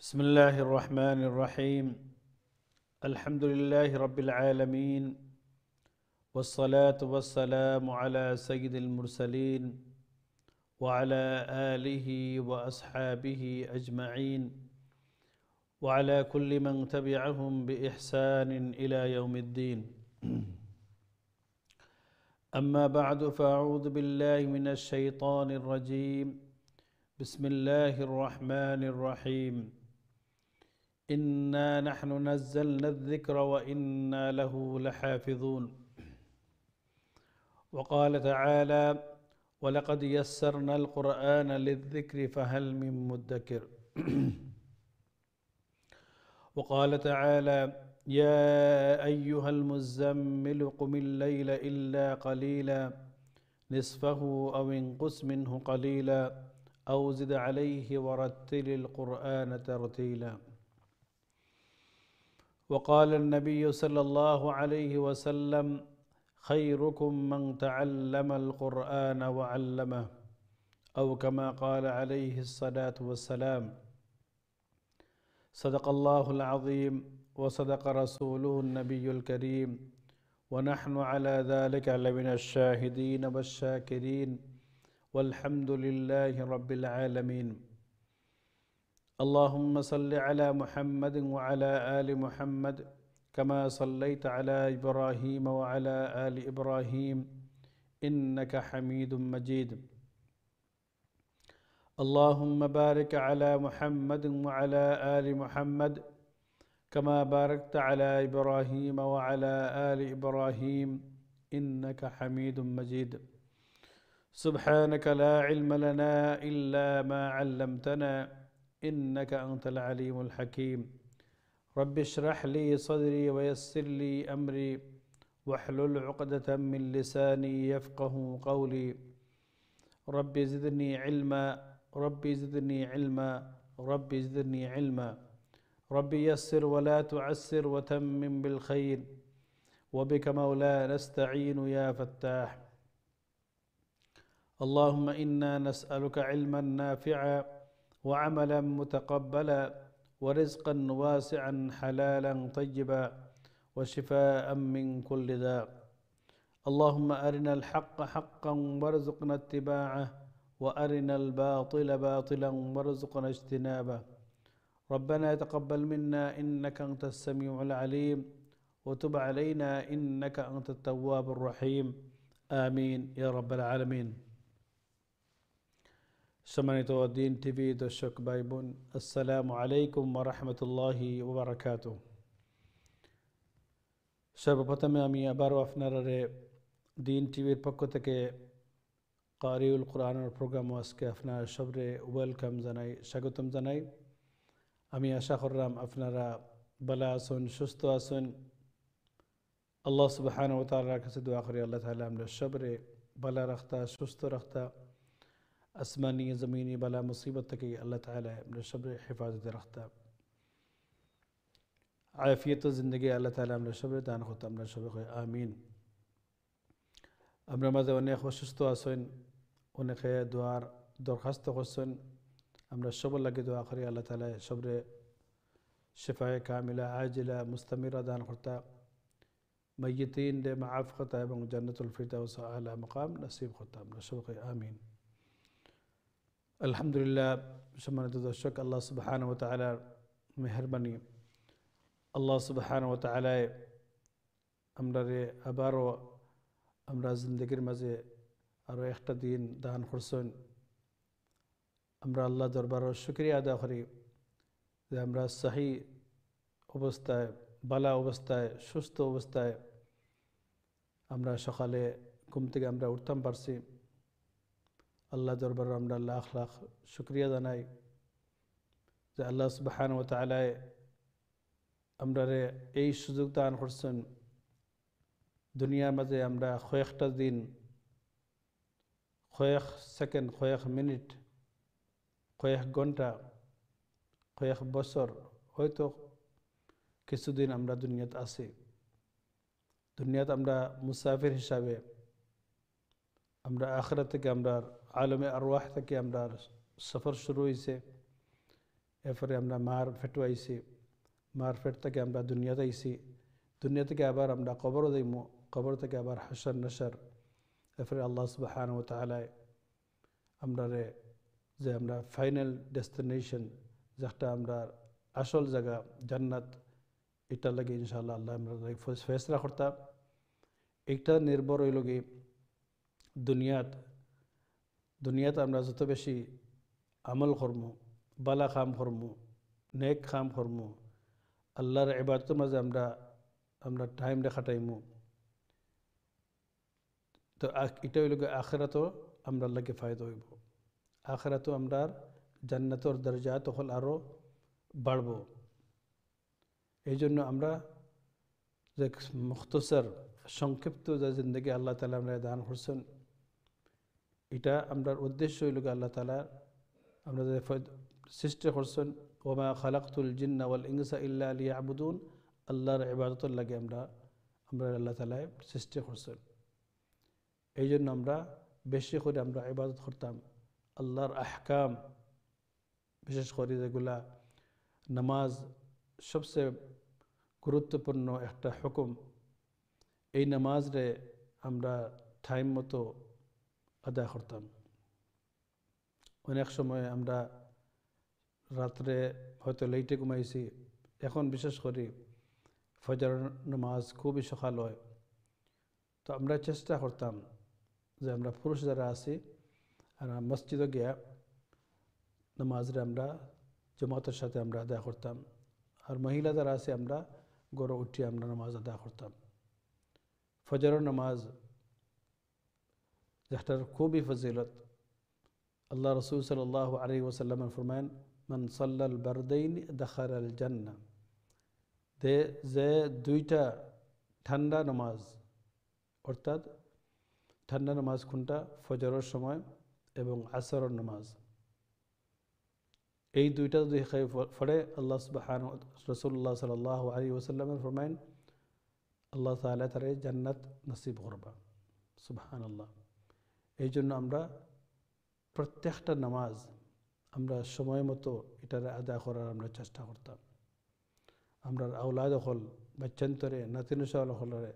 بسم الله الرحمن الرحيم. الحمد لله رب العالمين، والصلاة والسلام على سيد المرسلين وعلى آله وأصحابه أجمعين وعلى كل من تبعهم بإحسان إلى يوم الدين. أما بعد، فأعوذ بالله من الشيطان الرجيم. بسم الله الرحمن الرحيم. إنا نحن نزلنا الذكر وإنا له لحافظون. وقال تعالى: ولقد يسرنا القرآن للذكر فهل من مدكر. وقال تعالى: يا أيها المزمل قم الليل إلا قليلا نصفه أو انقص منه قليلا أو زد عليه ورتل القرآن ترتيلا. وقال النبي صلى الله عليه وسلم: خيركم من تعلم القرآن وعلمه، أو كما قال عليه الصلاة والسلام. صدق الله العظيم وصدق رسوله النبي الكريم، ونحن على ذلك لمن الشاهدين والشاكرين، والحمد لله رب العالمين. اللهم صل على محمد وعلى آل محمد كما صليت على إبراهيم وعلى آل إبراهيم إنك حميد مجيد. اللهم بارك على محمد وعلى آل محمد كما باركت على إبراهيم وعلى آل إبراهيم إنك حميد مجيد. سبحانك لا علم لنا إلا ما علمتنا إنك أنت العليم الحكيم. رب اشرح لي صدري ويسر لي أمري واحلل عقدة من لساني يفقه قولي. رب زدني علما، رب زدني علما، رب زدني علما. رب يسر ولا تعسر وتمم بالخير، وبك مولانا نستعين يا فتاح. اللهم إنا نسألك علما نافعا وعملا متقبلا ورزقا واسعا حلالا طيبا وشفاء من كل داء. اللهم أرنا الحق حقا وارزقنا اتباعه، وأرنا الباطل باطلا وارزقنا اجتنابه. ربنا تقبل منا إنك أنت السميع العليم، وتب علينا إنك أنت التواب الرحيم. آمين يا رب العالمين. সম্মানিত দিন টিভি দর্শক ভাই বোন, আসসালামু আলাইকুম ওয়া রাহমাতুল্লাহি ওয়া বারাকাতুহু। সর্বপ্রথমে আমি আবারও আপনারা দিন টিভির পক্ষ থেকে কারিউল কোরআনের প্রোগ্রাম আজকে আপনার সবরে ওয়েলকাম জানাই, স্বাগতম জানাই। আমি আশা করলাম আপনারা ভালো আছেন, সুস্থ আছেন। আল্লাহ সুবহানাহু ওয়া তাআলার কাছে দোয়া করি আল্লাহ তাআলা আমরা সবরে ভালো রাখতা, সুস্থ রাখতা, আসমানি জমিনি বালা মুসিবত থেকে আল্লাহ তাআলা আমরা সবরে হেফাজতে রাখতা, আফিয়ত জিন্দগি আল্লাহ তাআলা আমরা সবরে দান করতে আমরা সবাই আমিন। আমরা মাঝে অনেক অসুস্থ আছেন, অনেকে দোয়ার দরখাস্ত করছেন, আমরা সবার লাগে দোয়া করি আল্লাহ তাআলা সবরে শিফায়ে কামিলা আজিলা মুস্তামিরা দান করতা, মাইয়িতিন দে মাফ করতা এবং জান্নাতুল ফিরদাউস আলা মাকাম নসিব করতা আমরা সবাই আমিন। আলহামদুলিল্লাহ। সম্মানিত দর্শক, আল্লাহ সুবহানাহু ওয়া তাআলার মেহেরবানি, আল্লাহ সুবহানাহু ওয়া তাআলা আমরা আবারও আমরা জিন্দগির মাঝে আরও একটা দিন দান করছেন। আমরা আল্লাহ দরবারও শুকরিয়া আদায় করি যে আমরা সহি অবস্থায়, বালা অবস্থায়, সুস্থ অবস্থায় আমরা সকালে ঘুম থেকে আমরা উঠতাম পারছি। আল্লাহ দরবার আমরা লাখ লাখ শুকরিয়া জানাই যে আল্লাহ সুবহানাহু ওয়া তাআলা আমরা এই সুযোগ দান করছেন দুনিয়ার মাঝে আমরা কয়েকটা দিন, কয়েক সেকেন্ড, কয়েক মিনিট, কয়েক ঘন্টা, কয়েক বছর, হয়তো কিছুদিন আমরা দুনিয়াতে আছি। দুনিয়াতে আমরা মুসাফির হিসাবে, আমরা আখিরাত থেকে, আমরা আলমে আরওয়াহ থেকে আমরা সফর শুরু হয়েছে। এরপরে আমরা মার ফেটু আইছি, মার ফেট থেকে আমরা দুনিয়াতে আইছি, দুনিয়া থেকে আবার আমরা কবরও যাইমু, কবর থেকে আবার হাসর নাসর। এরপরে আল্লাহ সুবহানাহু ওয়া তাআলা আমরা যে আমরা ফাইনাল ডেস্টিনেশন, যেটা আমরা আসল জায়গা জান্নাত, এটার লাগে ইনশাআল্লাহ আল্লাহ আমরা ফেসলা করতাম। এটা নির্ভর হইল কি দুনিয়াত আমরা যত বেশি আমল করমু, বালা কাম করমু, নেক কাম করমু, আল্লাহর ইবাদতের মাঝে আমরা টাইম খাটাইমু, তো এটা হইল আখিরাতও আমরা লাগে ফায়দা হইব। আখিরাতও আমরা জান্নাতর দরজা তখন আরও বাড়ব। এই জন্য আমরা যে মুখতসর সংক্ষিপ্ত যে জিন্দগি আল্লাহ তাআলা আমরা দান করছেন, এটা আমরা উদ্দেশ্য হইল আল্লাহ তাআলা আমরা যে সৃষ্টি করছেন, ওমা খালাকতুল জিন্না ওয়াল ইনসা ইল্লা লিয়াবুদুন, আল্লাহর ইবাদতের লাগে আমরা আল্লাহ তাআলা সৃষ্টি করছেন। এই জন্য আমরা বেশি করে আমরা ইবাদত করতাম। আল্লাহর আহকাম, বিশেষ করে যেগুলা নামাজ সবচেয়ে গুরুত্বপূর্ণ একটা হুকুম, এই নামাজরে আমরা টাইম মতো আদায় করতাম। অনেক সময় আমরা রাত্রে হয়তো লেটে ঘুমাইছি, এখন বিশেষ করে ফজর নামাজ খুবই সকাল হয়, তো আমরা চেষ্টা করতাম যে আমরা পুরুষ যারা আছি আর মসজিদে গিয়া নামাজরে আমরা জামাতের সাথে আমরা আদায় করতাম, আর মহিলা যারা আছে আমরা গড়ে উঠে আমরা নামাজ আদায় করতাম। ফজরের নামাজ যেটার খুবই ফজিলত, আল্লাহ রসুল সাল্লাল্লাহু আলাইহি ওয়াসাল্লাম ফরমান, মান সাল্লাল বারদাইন দাখালাল জান্নাহ, যে দুইটা ঠান্ডা নামাজ, অর্থাৎ ঠান্ডা নামাজ কোনটা, ফজরের সময় এবং আসরের নামাজ, এই দুইটা যদি পড়ে আল্লাহ সুবহানাহু রাসূলুল্লাহ সাল্লাল্লাহু আলাইহি ওয়াসাল্লামের ফরমান, আল্লাহ তাআলা তারে জান্নাত নসিব করবা। সুবহানাল্লাহ। এই জন্য আমরা প্রত্যেকটা নামাজ আমরা সময় মতো এটার আদায় করার আমরা চেষ্টা করতাম। আমরা আওলাদ হল বাচ্চান্তরে নাতিনুসাল হলরে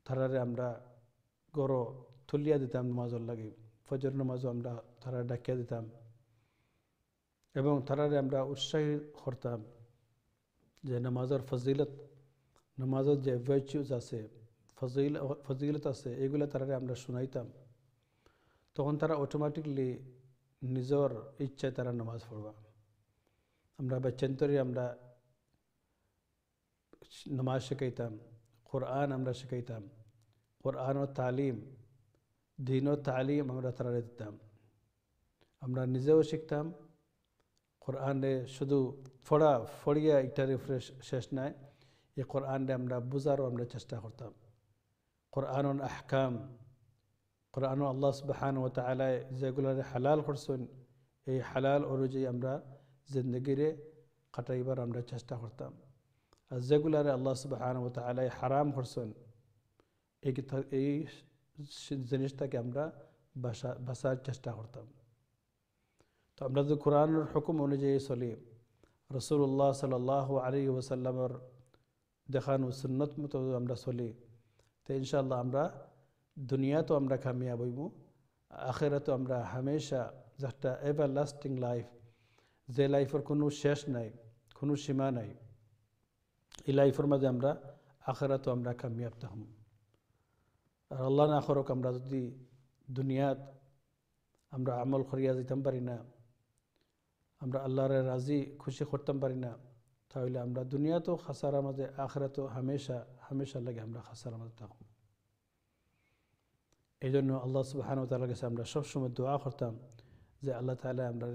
তারারে আমরা গড় তুলিয়া দিতাম নামাজর লাগে, ফজর নামাজও আমরা তারা ডাকিয়া দিতাম এবং তারারে আমরা উৎসাহিত করতাম যে নামাজের ফজিলত, নামাজের যে ভার্চুজ আছে, ফজিলত আছে, এগুলো তারারে আমরা শুনাইতাম। তখন তারা অটোমেটিকলি নিজের ইচ্ছায় তারা নামাজ পড়বা। আমরা বাচ্চান্তরে আমরা নামাজ শেখাইতাম, কোরআন আমরা শেখাইতাম, কোরআন ও তালিম, দিন ও তালিম আমরা তারা দিতাম। আমরা নিজেও শিখতাম। কোরআনে শুধু ফড়িয়া এটার শেষ নাই, এই কোরআনে আমরা বুঝারও আমরা চেষ্টা করতাম। কোরআন আহকাম, কোরআন আল্লাহ সুবহানাহু ওয়া তাআলা যেগুলার হালাল করছেন, এই হালাল অনুযায়ী আমরা জিন্দগিরে কাটাইবার আমরা চেষ্টা করতাম। আর যেগুলারে আল্লাহ সুবহানাহু ওয়া তাআলা হারাম করছেন, এই জিনিসটাকে আমরা বাঁচার চেষ্টা করতাম। তো আমরা যদি কোরআনের হুকুম অনুযায়ী চলি, রাসূলুল্লাহ সাল্লাল্লাহু আলাইহি ওয়াসাল্লামের দেখানো সুন্নত মতো আমরা চলি, তো ইনশাআল্লাহ আমরা দুনিয়াতেও আমরা কামিয়াব হইব, আখিরাতেও আমরা হামেশা যেটা এভার লাস্টিং লাইফ, যে লাইফের কোনো শেষ নাই, কোনো সীমা নাই, এই লাইফের মাঝে আমরা আখিরাতেও আমরা কামিয়াব থাকব। আর আল্লাহ না করুক আমরা যদি দুনিয়াত আমরা আমল করিয়া যেতাম পারি না, আমরা আল্লাহরে রাজি খুশি করতাম পারি না, তাহলে আমরা দুনিয়াতেও খাসারার মাঝে, আখিরাতেও হামেশা লাগে আমরা খাসারার মাঝে থাকব। এই জন্য আল্লাহ সুবহানাহু ওয়া তাআলার কাছে আমরা সবসময় দোয়া করতাম যে আল্লাহ তাআলা আমরা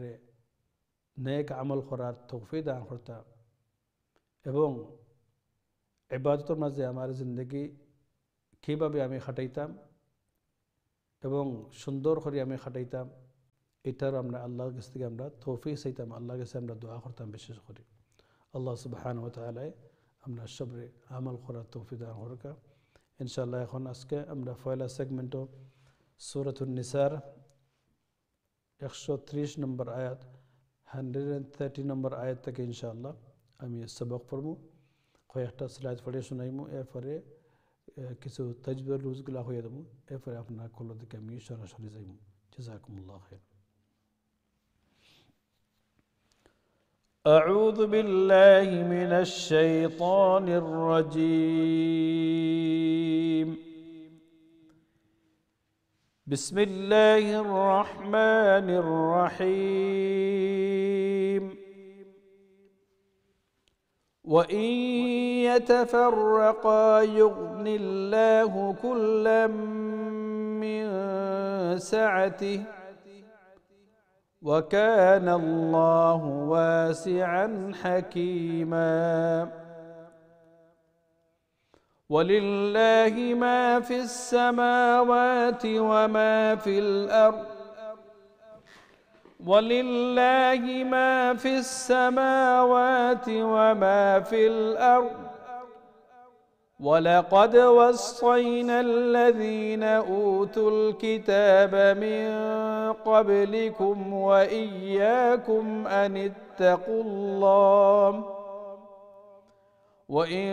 নেক আমল করার তৌফিক দান করতাম এবং ইবাদতের মাঝে আমার জিন্দগি কীভাবে আমি খাটাইতাম এবং সুন্দর করে আমি খাটাইতাম, এটার আমরা আল্লাহর কাছ থেকে আমরা তৌফিক চাইতাম, আল্লাহর কাছে আমরা দোয়া করতাম বিশেষ করে। আল্লাহ সুবহানাহু ওয়া তাআলা আমরা সবরে আমল করার তৌফিক দান করুক ইনশাআল্লাহ। এখন আজকে আমরা পয়লা সেগমেন্টও সূরাতুন নিসার 130 নম্বর আয়াত 130 নম্বর আয়াত থেকে ইনশাআল্লাহ আমি সবক পড়বো, কয়েকটা স্লাইড পড়ে শোনাইমু, এরপরে কিছু তাজবির রুজগুলা হয়ে দেবো, এরপরে আপনার কল দিকে আমি সরাসরি যাইব। জাযাকুমুল্লাহ খাইর। أعوذ بالله من الشيطان الرجيم. بسم الله الرحمن الرحيم. وإن يتفرقا يغن الله كلا من سعته وكان الله واسعا حكيما. ولله ما في السماوات وما في الأرض ولله ما في السماوات وما في الأرض ولقد وصينا الذين أوتوا الكتاب من قبلكم وإياكم أن اتقوا الله وإن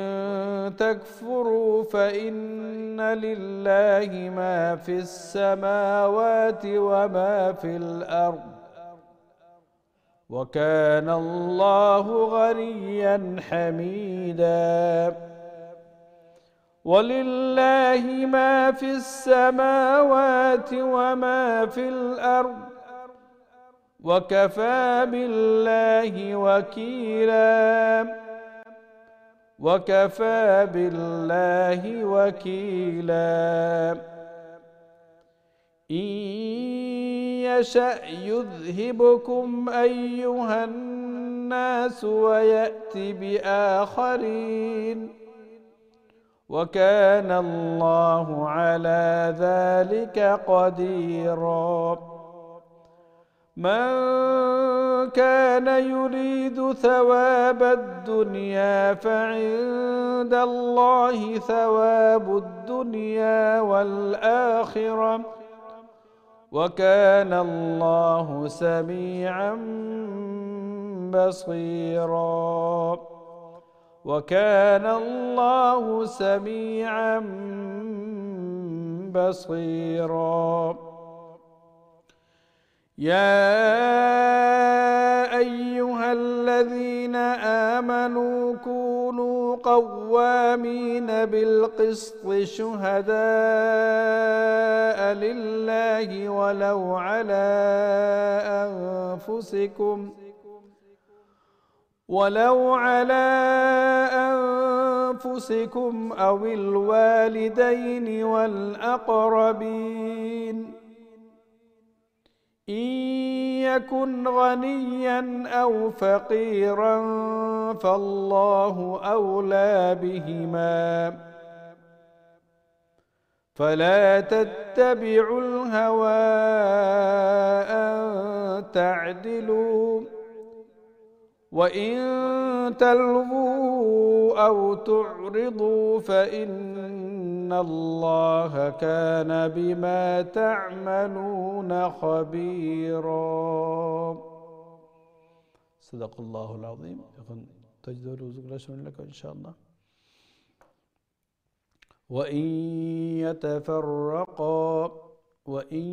تكفروا فإن لله ما في السماوات وما في الأرض وكان الله غنيا حميدا. ولله ما في السماوات وما في الأرض وكفى بالله وكيلا. وكفى بالله وكيلا. إن يشأ يذهبكم أيها الناس ويأت بآخرين وكان الله على ذلك قديرا. من كان يريد ثواب الدنيا فعند الله ثواب الدنيا والآخرة وكان الله سميعا بصيرا. وكان الله سميعا بصيرا. يا أيها الذين آمنوا كونوا قوامين بالقسط شهداء لله ولو على أنفسكم أو الوالدين والأقربين إن يكن غنيا أو فقيرا فالله أولى بهما فلا تتبعوا الهوى أن تعدلوا وإن تلووا أو تعرضوا فإن الله كان بما تعملون خبيرا. صدق الله العظيم. এখন তাজদীর রুজগুলো শুনে রাখো ইনশাআল্লাহ. وإن يتفرقا وإن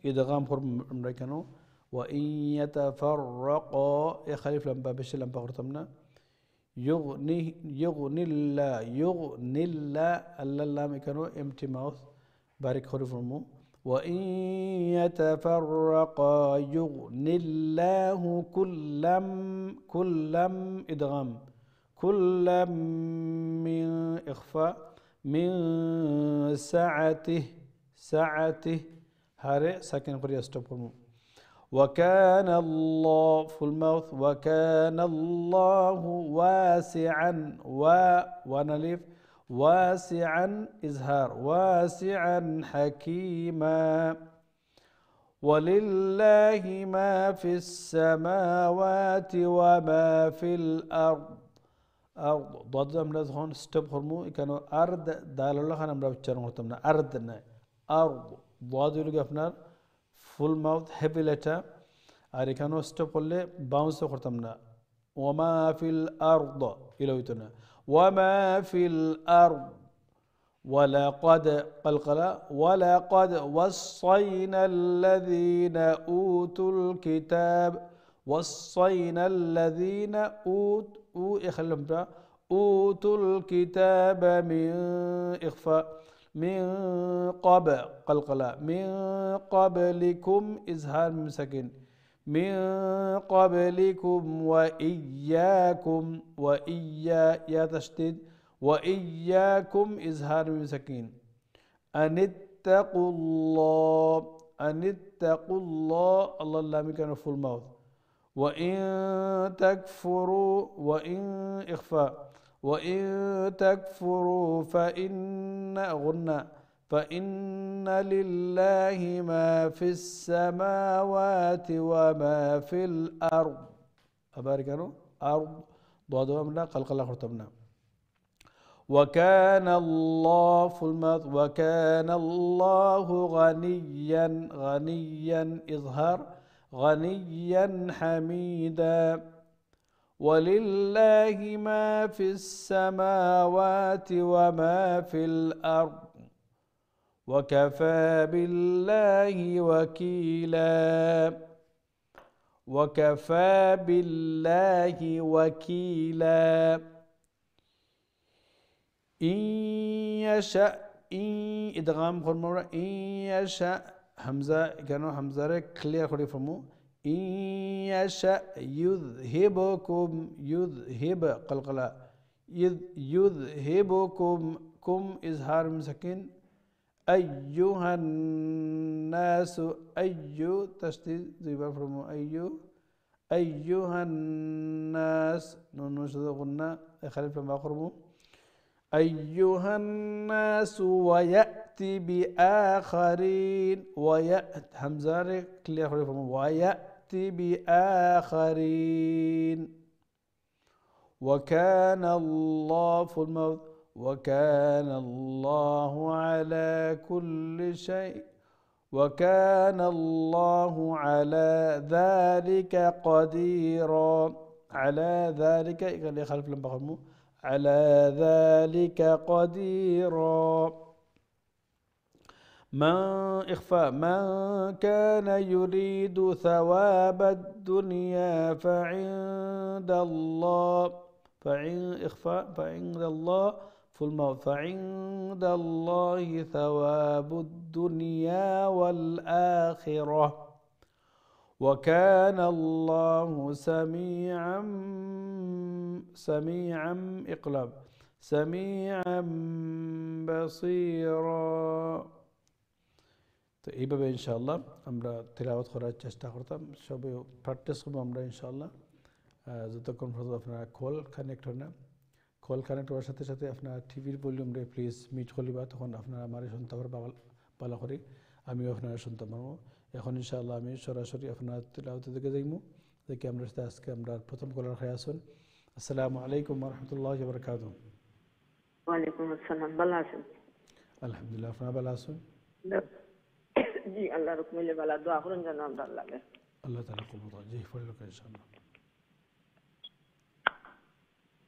إدغام فرم أمريكانو وإن يتفرقا يخالف لما بش لما قرتمنا يغني الله الله مكانو empty mouth بارك خرف فرمو. وإن يتفرقا يغني الله كلم إدغام كلم من إخفاء من سعته هاري ساكن قرية ستوب. وكان الله full mouth وكان الله واسعا ونلف واسعا إزهار واسعا حكيما. ولله ما في السماوات وما في الأرض أرض ضد أمراض هون ستوب هرمو كانوا أرض دال الله خان أمراض تشارم هرتمنا أرض نا أرض ضد يلقى فنار full mouth heavy letter আর এখানেও স্টপ করলে বাউন্সও করতাম না ওয়ামা ফিল আরদ ইলা হইতো না ওয়ামা ফিল আরদ ولقد قلقلا ولقد وصينا الذين أوتوا الكتاب وصينا الذين أوتوا الكتاب من إخفاء من قبل قلقلا من قبلكم إزهار مسكين من قبلكم وإياكم يا تشديد وإياكم إزهار مسكين أن اتقوا الله الله اللام كان فول ماوث وإن تكفروا وإن إخفاء وإن تكفروا فإن لله ما في السماوات وما في الأرض أبارك أرض ضادوا أمنا قلقلا خرطبنا وكان الله غنيا إظهار غنيا حميدا ولله ما في السماوات وما في الأرض وكفى بالله وكيلا إن يشاء إدغام خرمورا إن يشاء همزة كانوا همزة كلير خري فرمو إن يشاء يذهب قلقلا يذهبكم كم إظهار مسكين أيها الناس تشديد ذبا فرمو أيها الناس نشد غنى خلف لما خرمو أيها الناس ويأتي بآخرين همزة كلير ويأتي بآخرين وكان الله على كل شيء وكان الله على ذلك قديرا على ذلك خلف لما خرمو على ذلك قديرا من كان يريد ثواب الدنيا فعند الله ثواب الدنيا والآخرة وكان الله سميعا إقلاب سميعا بصيرا তো এইভাবে ইনশাআল্লাহ আমরা তিলাওয়াত করার চেষ্টা করতাম সবে প্র্যাকটিস করবো আমরা ইনশাআল্লাহ যতক্ষণ পর্যন্ত আপনারা কল কানেক্ট হয় না কল কানেক্ট হওয়ার সাথে সাথে আপনার টিভির ভলিউমটা প্লিজ মিট করলিবা তখন আপনারা আমারই শুনতে পারবেন ভালো করে আমিও আপনারা শুনতে পারবো এখন ইনশাআল্লাহ আমি সরাসরি আপনার তিলাওয়াতের দিকে যাইমু দেখি আমরা আজকে আমরা প্রথম কলার খাই আসুন আসসালামু আলাইকুম ওয়া রাহমাতুল্লাহি ওয়া বারাকাতুহু ওয়া আলাইকুম আসসালাম ভালো আছেন আলহামদুলিল্লাহ আপনারা ভালো আছেন জি আল্লাহর হুকুমে ভালো দোয়া করুন যেন আমরা আল্লাহ তাআলা কবুল করেন জি পড়ে লোক ইনশাআল্লাহ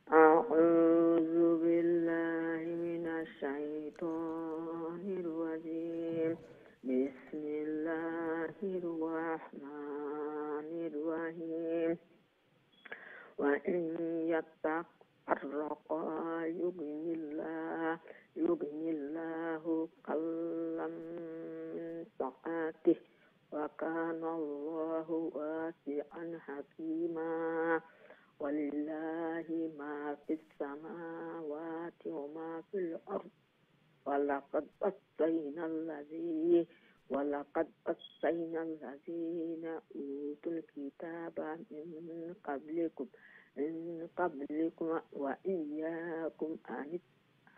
আউযু বিল্লাহি মিনাশ শাইতানির রাজীম বিসমিল্লাহির রাহমানির রাহিম ওয়া ইন ইয়াতাফাররাকা يغنillahu kallam min sa'atihi wa kana Allahu wasi'an hakima walillahi ma fis samawati wa ma fil ard walaqad wassayna allazina utul kitaba min qablikum wa iyyakum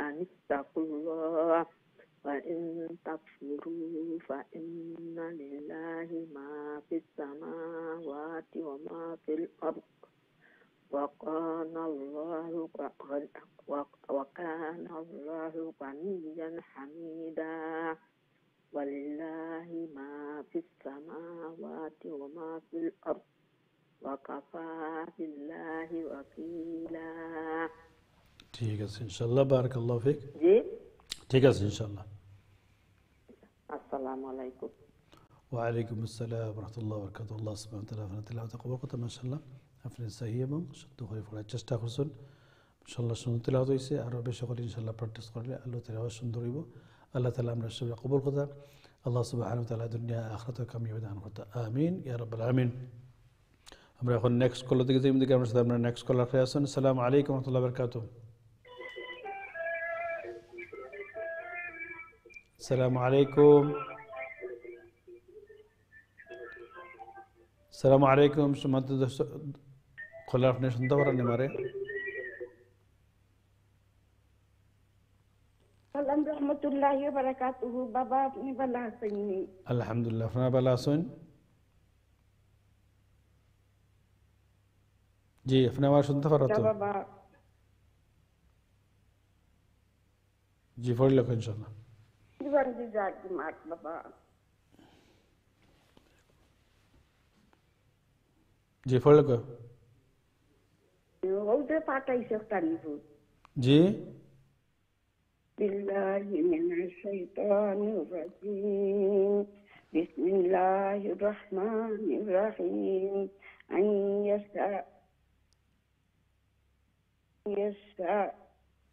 أن اتقوا الله وإن تكفروا فإن لله ما في السماوات وما في الأرض وكان الله غنيا حميدا ولله ما في السماوات وما في الأرض وكفى بالله وكيلا ঠিক আছে ইনশাআল্লাহ বারাকাল্লাহু ফিক জি ঠিক আছে ইনশাআল্লাহ আসসালামু আলাইকুম ওয়ালাইকুম আসসালাম ওয়া রাহমাতুল্লাহি ওয়া বারাকাতুহু আল্লাহ সুবহানাহু ওয়া তাআলা তিলাওয়াত কবুল করতে মাশাআল্লাহ আপনি সহি এবং শুদ্ধ করে পড়ার চেষ্টা করছেন ইনশাআল্লাহ সুন্দর তিলাওয়াত হইছে আর বেশি করে ইনশাআল্লাহ প্র্যাকটিস করলে আল্লাহ তাআলা সুন্দর হইব আল্লাহ তাআলা আমরা সবাই কবুল করতে আল্লাহ সুবহানাহু ওয়া তাআলা দুনিয়া আখিরাতে কামিয়াবি দান করতে আমিন ইয়া রাব্বাল আমিন আমরা এখন নেক্সট কল দিকে যাই আমরা সাথে আমরা নেক্সট কল রাখতে আছেন আসসালামু আলাইকুম ওয়া রাহমাতুল্লাহি ওয়া বারাকাতুহু আসসালামু আলাইকুম আসসালামু আলাইকুম সম্মানিত দর্শক কল আপনি শুনতে পারেন আমারে সালাম রহমতুল্লাহি ওয়া বারাকাতুহু বাবা আপনি ভালো আছেন আলহামদুলিল্লাহ আপনারা ভালো আছেন জি আপনি আমার শুনতে পারেন তো বাবা জি পড়ি লোক ইনশাআল্লাহ জীবন দি জাতি মাত বাবা জি পড়ি লোক ওতে পাঠাইছে তারিফু জি বিল্লাহি মিনাশ শাইতানির রাজিম বিসমিল্লাহির রহমানির রহিম আইয়াসা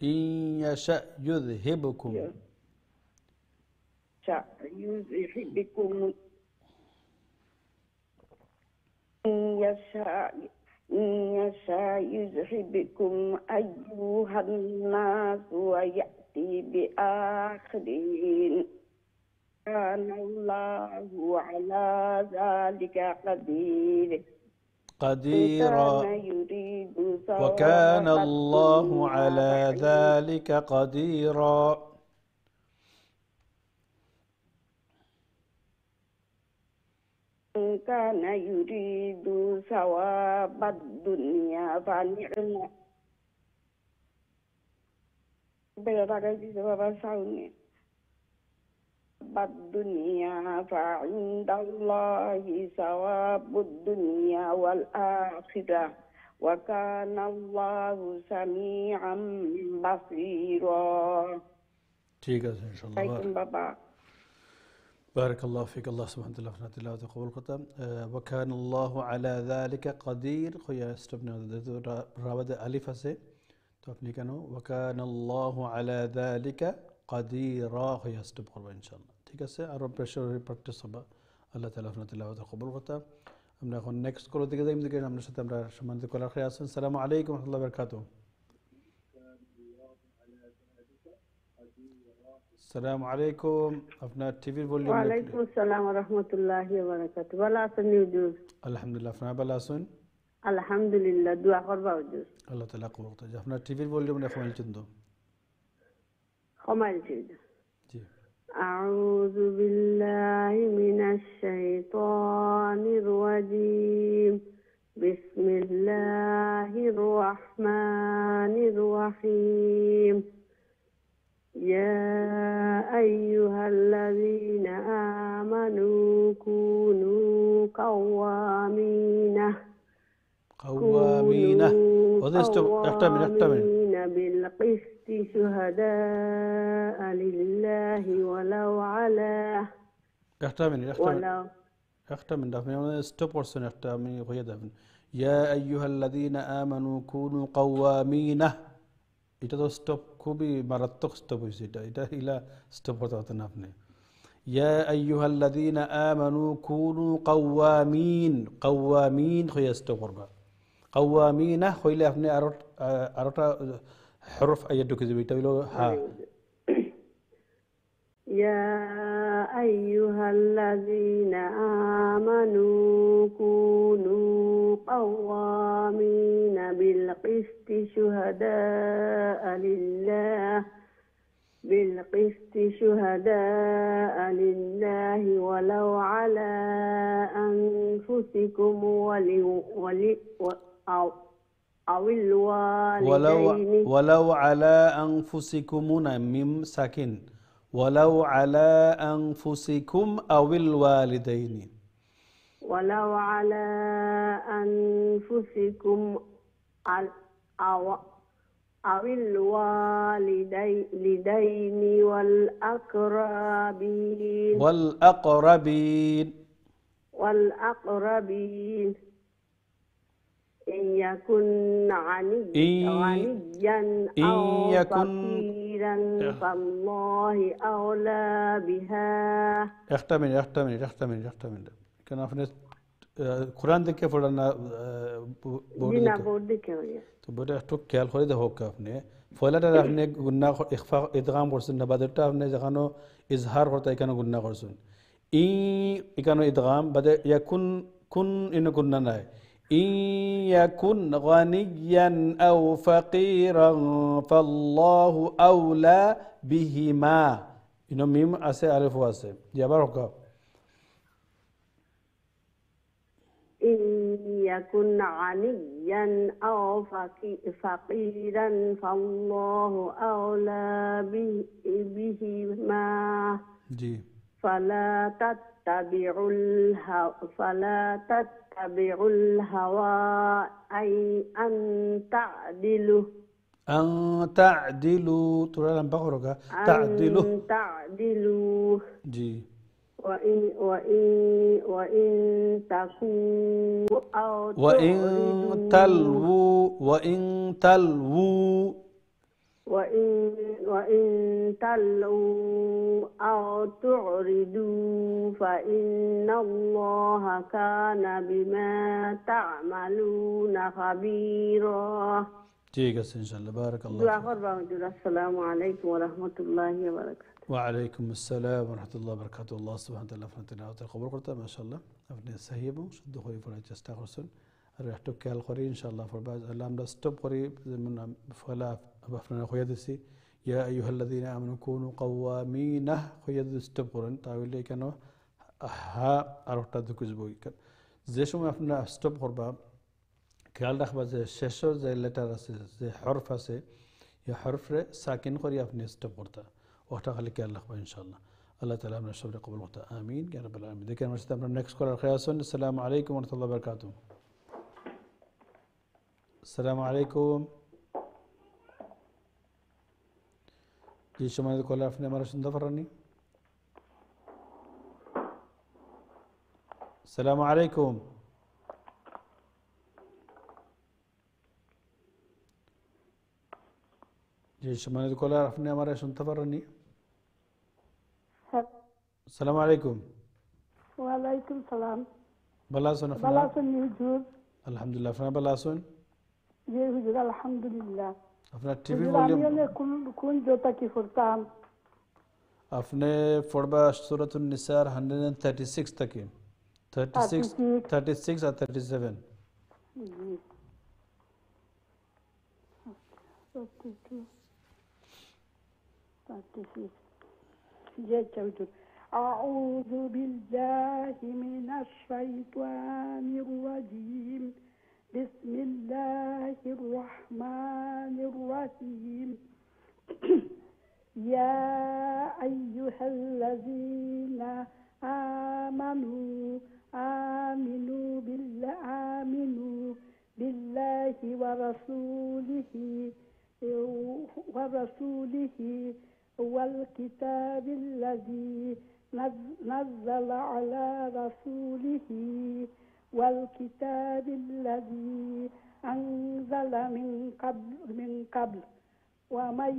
إن يشأ يذهبكم يذهبكم إن يشاء يذهبكم أيها الناس ويأتي بآخرين كان الله على ذلك قديرا وكان الله على ذلك قديرا كان يريد ثواب الدنيا فنعم الدنيا فعند الله ثواب الدنيا والآخرة وكان الله سميعا بصيرا ঠিক আছে ইনশাআল্লাহ বাবা بارك الله فيك الله سبحانه وتعالى في تلاوة قبول قطع وكان الله على ذلك قدير خويا استبنا رابط ألف আছে তো আপনি কেন وكان الله على ذلك قديرا خويا استب করব ইনশাআল্লাহ ঠিক আছে আর প্রেসার প্র্যাকটিস হবে আল্লাহ তাআলা আপনার তেলাওয়াত কবুল করতে আমরা এখন নেক্সট কল দিকে যাই দিকে আমাদের সাথে আমরা সম্মানিত কলার খায় আছেন আসসালামু আলাইকুম ওয়া রাহমাতুল্লাহি ওয়া বারাকাতুহু আসসালামু আলাইকুম আপনার টিভির ভলিউম ওয়ালাইকুম আসসালাম ওয়া রাহমাতুল্লাহি ওয়া বারাকাতুহু ভালো আছেন হুজুর আলহামদুলিল্লাহ আপনারা ভালো আছেন আলহামদুলিল্লাহ দোয়া করবা হুজুর আল্লাহ তাআলা কবুল করতে আপনার টিভির ভলিউম রাখা মাইলছেন তো কমাইল ছিল জি أعوذ بالله من الشيطان الرجيم بسم الله الرحمن الرحيم يا أيها الذين آمنوا كونوا قوامين بالقسط شهداء لله ولو على يا أيها الذين آمنوا كونوا قوامين এটা তো স্টপ খুবই মারাত্মক স্টপ হয়েছে এটা ইলা স্টপ করতে পারতেন আপনি ইয়া আইয়ুহাল্লাযীনা আমানু কুনু কাওয়ামিন হয়ে স্টপ করবা কাওয়ামিনা হইলে আপনি আরোটা হরফ আইয়া ঢুকে যাবে এটা হলো হা يا أيها الذين آمنوا كونوا قوامين بالقسط شهداء لله ولو على أنفسكم أو الوالدين ولو على أنفسكم ميم ساكن ولو على أنفسكم أو الوالدين ولو على أنفسكم أو الوالدين والأقربين إن يكن غنيا أو فقيرا فالله أولى بها. একটা মিনিট কেন আপনি কোরআন দেখে পড়েন না বোর্ড দেখে? তো বোর্ডে একটু খেয়াল করে দেখো আপনি ফয়লাটা আপনি গুন্না ইখফা ইদগাম করছেন না বাদেরটা আপনি যেখানে ইজহার করতে এখানে গুন্না করছেন এখানে ইদগাম বাদে ইয়াকুন কুন ইন গুন্না নাই ইয়াকুন গানিয়ান আও ফাকিরান ফাল্লাহু আউলা বিহিমা ইনো মিম আছে আলিফ আছে আবার হোক إن يكن غنيا أو فقيرا فالله أولى بهما فلا تتبعوا الهوى أن تعدلوا ترى لم بقرك تعدلوا جي وإن تكوا أو وإن تلووا أو تعرضوا فإن الله كان بما تعملون خبيرا. ঠিক আছে ইনশাআল্লাহ বারাকাল্লাহ আসসালামু আলাইকুম ওয়া রাহমাতুল্লাহি ওয়া বারাকাতুহু। ওয়ালাইকুম আসসালাম ওয়া রাহমাতুল্লাহি ওয়া বারাকাতুহু। আল্লাহ সুবহানাহু ওয়া তাআলা আপনাদের নামাজ কবুল করতে মাশাআল্লাহ আপনি সহি এবং শুদ্ধ করে পড়ার চেষ্টা করছেন আর একটু খেয়াল করি ইনশাআল্লাহ পড়বা আমরা স্টপ করি যেমন ফলা আপনারা কইয়া দিছি ইয়া আইয়ুহাল্লাযীনা আমানু কুনু কাওয়ামিনা কইয়া দিছি স্টপ করেন তাহলে কেন হা আর একটা ঢুকবো যে সময় আপনারা স্টপ করবা খেয়াল রাখবা যে শেষের যে লেটার আছে যে হরফ আছে এই হরফরে সাকিন করে আপনি স্টপ করতে ওটা খালি খেয়াল রাখবা ইনশাআল্লাহ। আল্লাহ তাআলা আপনার সবরে কবুল করতে আমিন ইয়া রাব্বাল আলামিন। দেখেন আমার সাথে আমরা নেক্সট করার খেয়াল আছেন। আসসালামু আলাইকুম ওয়া রাহমাতুল্লাহি ওয়া বারাকাতুহু। আসসালামু আলাইকুম জি সময় কল আপনি আমার শুনতে পারেননি? আসসালামু আলাইকুম জি সময় কল আপনি আমার শুনতে পারেননি? আসসালামু আলাইকুম। ওয়ালাইকুম সালাম। ভালো আছেন আপনি? ভালো আছেন হুজুর? আলহামদুলিল্লাহ। আপনি ভালো আছেন? জি হুজুর আলহামদুলিল্লাহ। আপনার টিভি ভলিউম কোন জোতা কি করতাম? আপনি পড়বা সূরাতুন নিসার 136 থেকে 36 আর 37 জি أعوذ بالله من الشيطان الرجيم بسم الله الرحمن الرحيم يا أيها الذين آمنوا آمنوا بالله ورسوله والكتاب الذي نزل على رسوله والكتاب الذي أنزل من قبل ومن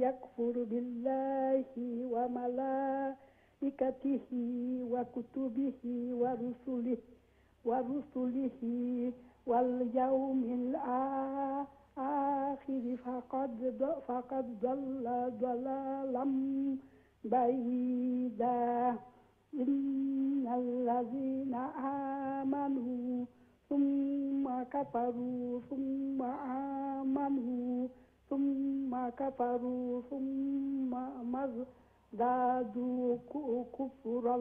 يكفر بالله وملائكته وكتبه ورسله واليوم الآخر فقد ضل ضلالا بعيدا. إن الذين آمنوا ثم كفروا ثم آمنوا ثم كفروا ثم ازدادوا كفرا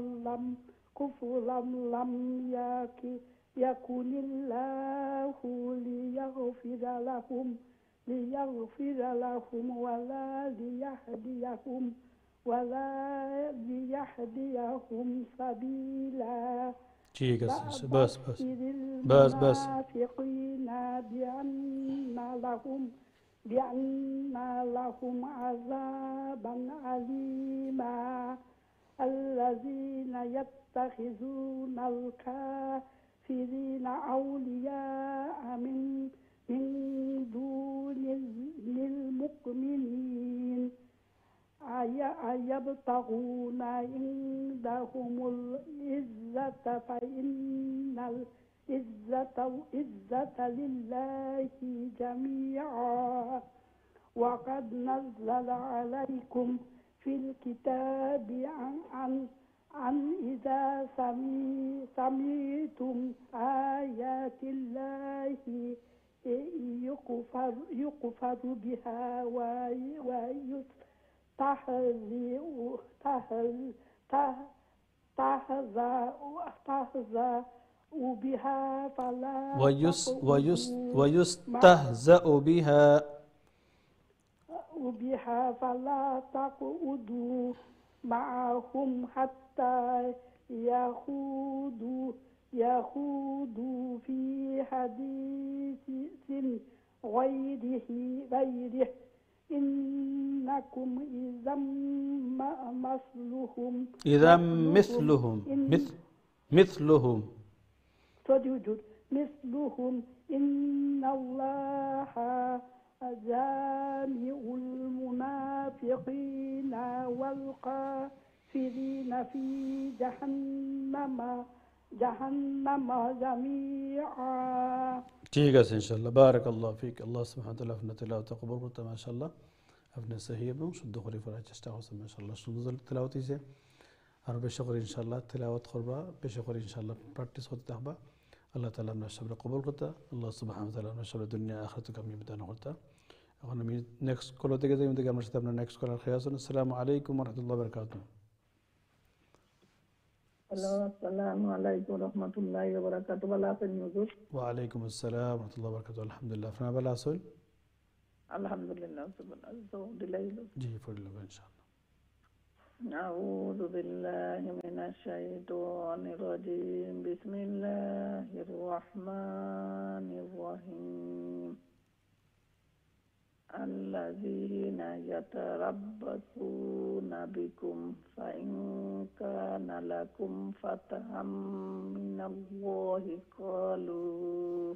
لم يكن الله ليغفر لهم ولا ليهديهم ولا ليهديهم سبيلا ठीक है बस बस وبشر बस बस المنافقين بأن لهم عذابا أليما الذين يتخذون الكافرين أولياء من دون المؤمنين أيبتغون عندهم العزة فإن العزة لله جميعا وقد نزل عليكم في الكتاب أن إذا سمعتم آيات الله يكفر بها تهزأ بها فلا ويستهزأ بها تقعدوا معهم حتى يخوضوا في حديث غيره إنكم إذا مثلهم إن الله جامع المنافقين والكافرين في جهنم جميعا ठीक है इंशाल्लाह बारक अल्लाह फीक अल्लाह सुब्हानाहु व तआला अपना तिलावत कबूल करता माशाल्लाह अपने सही এবং শুদ্ধ করে পড়ার চেষ্টা করছেন মাশাআল্লাহ সুন্দর তেলাওয়াত হইছে আর বেশি করে ইনশাআল্লাহ তেলাওয়াত করবা বেশি করে ইনশাআল্লাহ প্র্যাকটিস করতে থাকবা আল্লাহ তাআলা আপনার সবরে কবুল করতা আল্লাহ সুবহানাহু ওয়া তাআলা আপনার সবরে দুনিয়া আখিরাতে কামিয়াবি দান করতা এখন আমি নেক্সট কল থেকে যাই আমাদের আমার সাথে আপনার নেক্সট কলার খেয়াল আছেন আসসালামু আলাইকুম ওয়া রাহমাতুল্লাহি ওয়া বারাকাতুহু হ্যালো আসসালামু আলাইকুম রহমতুল্লাহি ওয়া বারাকাতুহু ভালো আছেন হুজুর ওয়া আলাইকুম আসসালাম ওয়া রাহমাতুল্লাহি ওয়া বারাকাতুহু আলহামদুলিল্লাহ আপনারা ভালো আছেন আলহামদুলিল্লাহ সুবহানাল্লাহ জি পড়লো ইনশাআল্লাহ أعوذ بالله من الشيطان الرجيم بسم الله الرحمن الرحيم الذين يتربصون بكم فإن كان لكم فتح من الله قالوا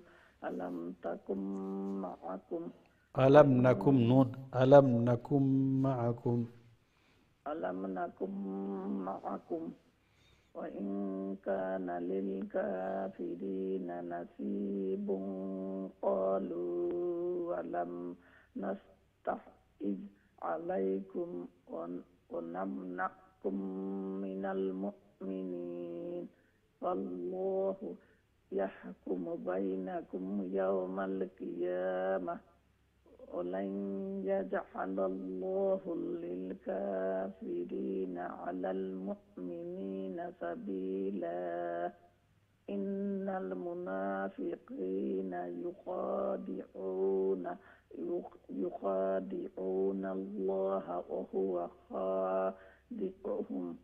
ألم نكن معكم وإن كان للكافرين نصيب قالوا ألم نستحوذ عليكم ونمنعكم من المؤمنين فالله يحكم بينكم يوم القيامة ولن يجعل الله للكافرين على المؤمنين سبيلا إن المنافقين يخادعون الله وهو خادعهم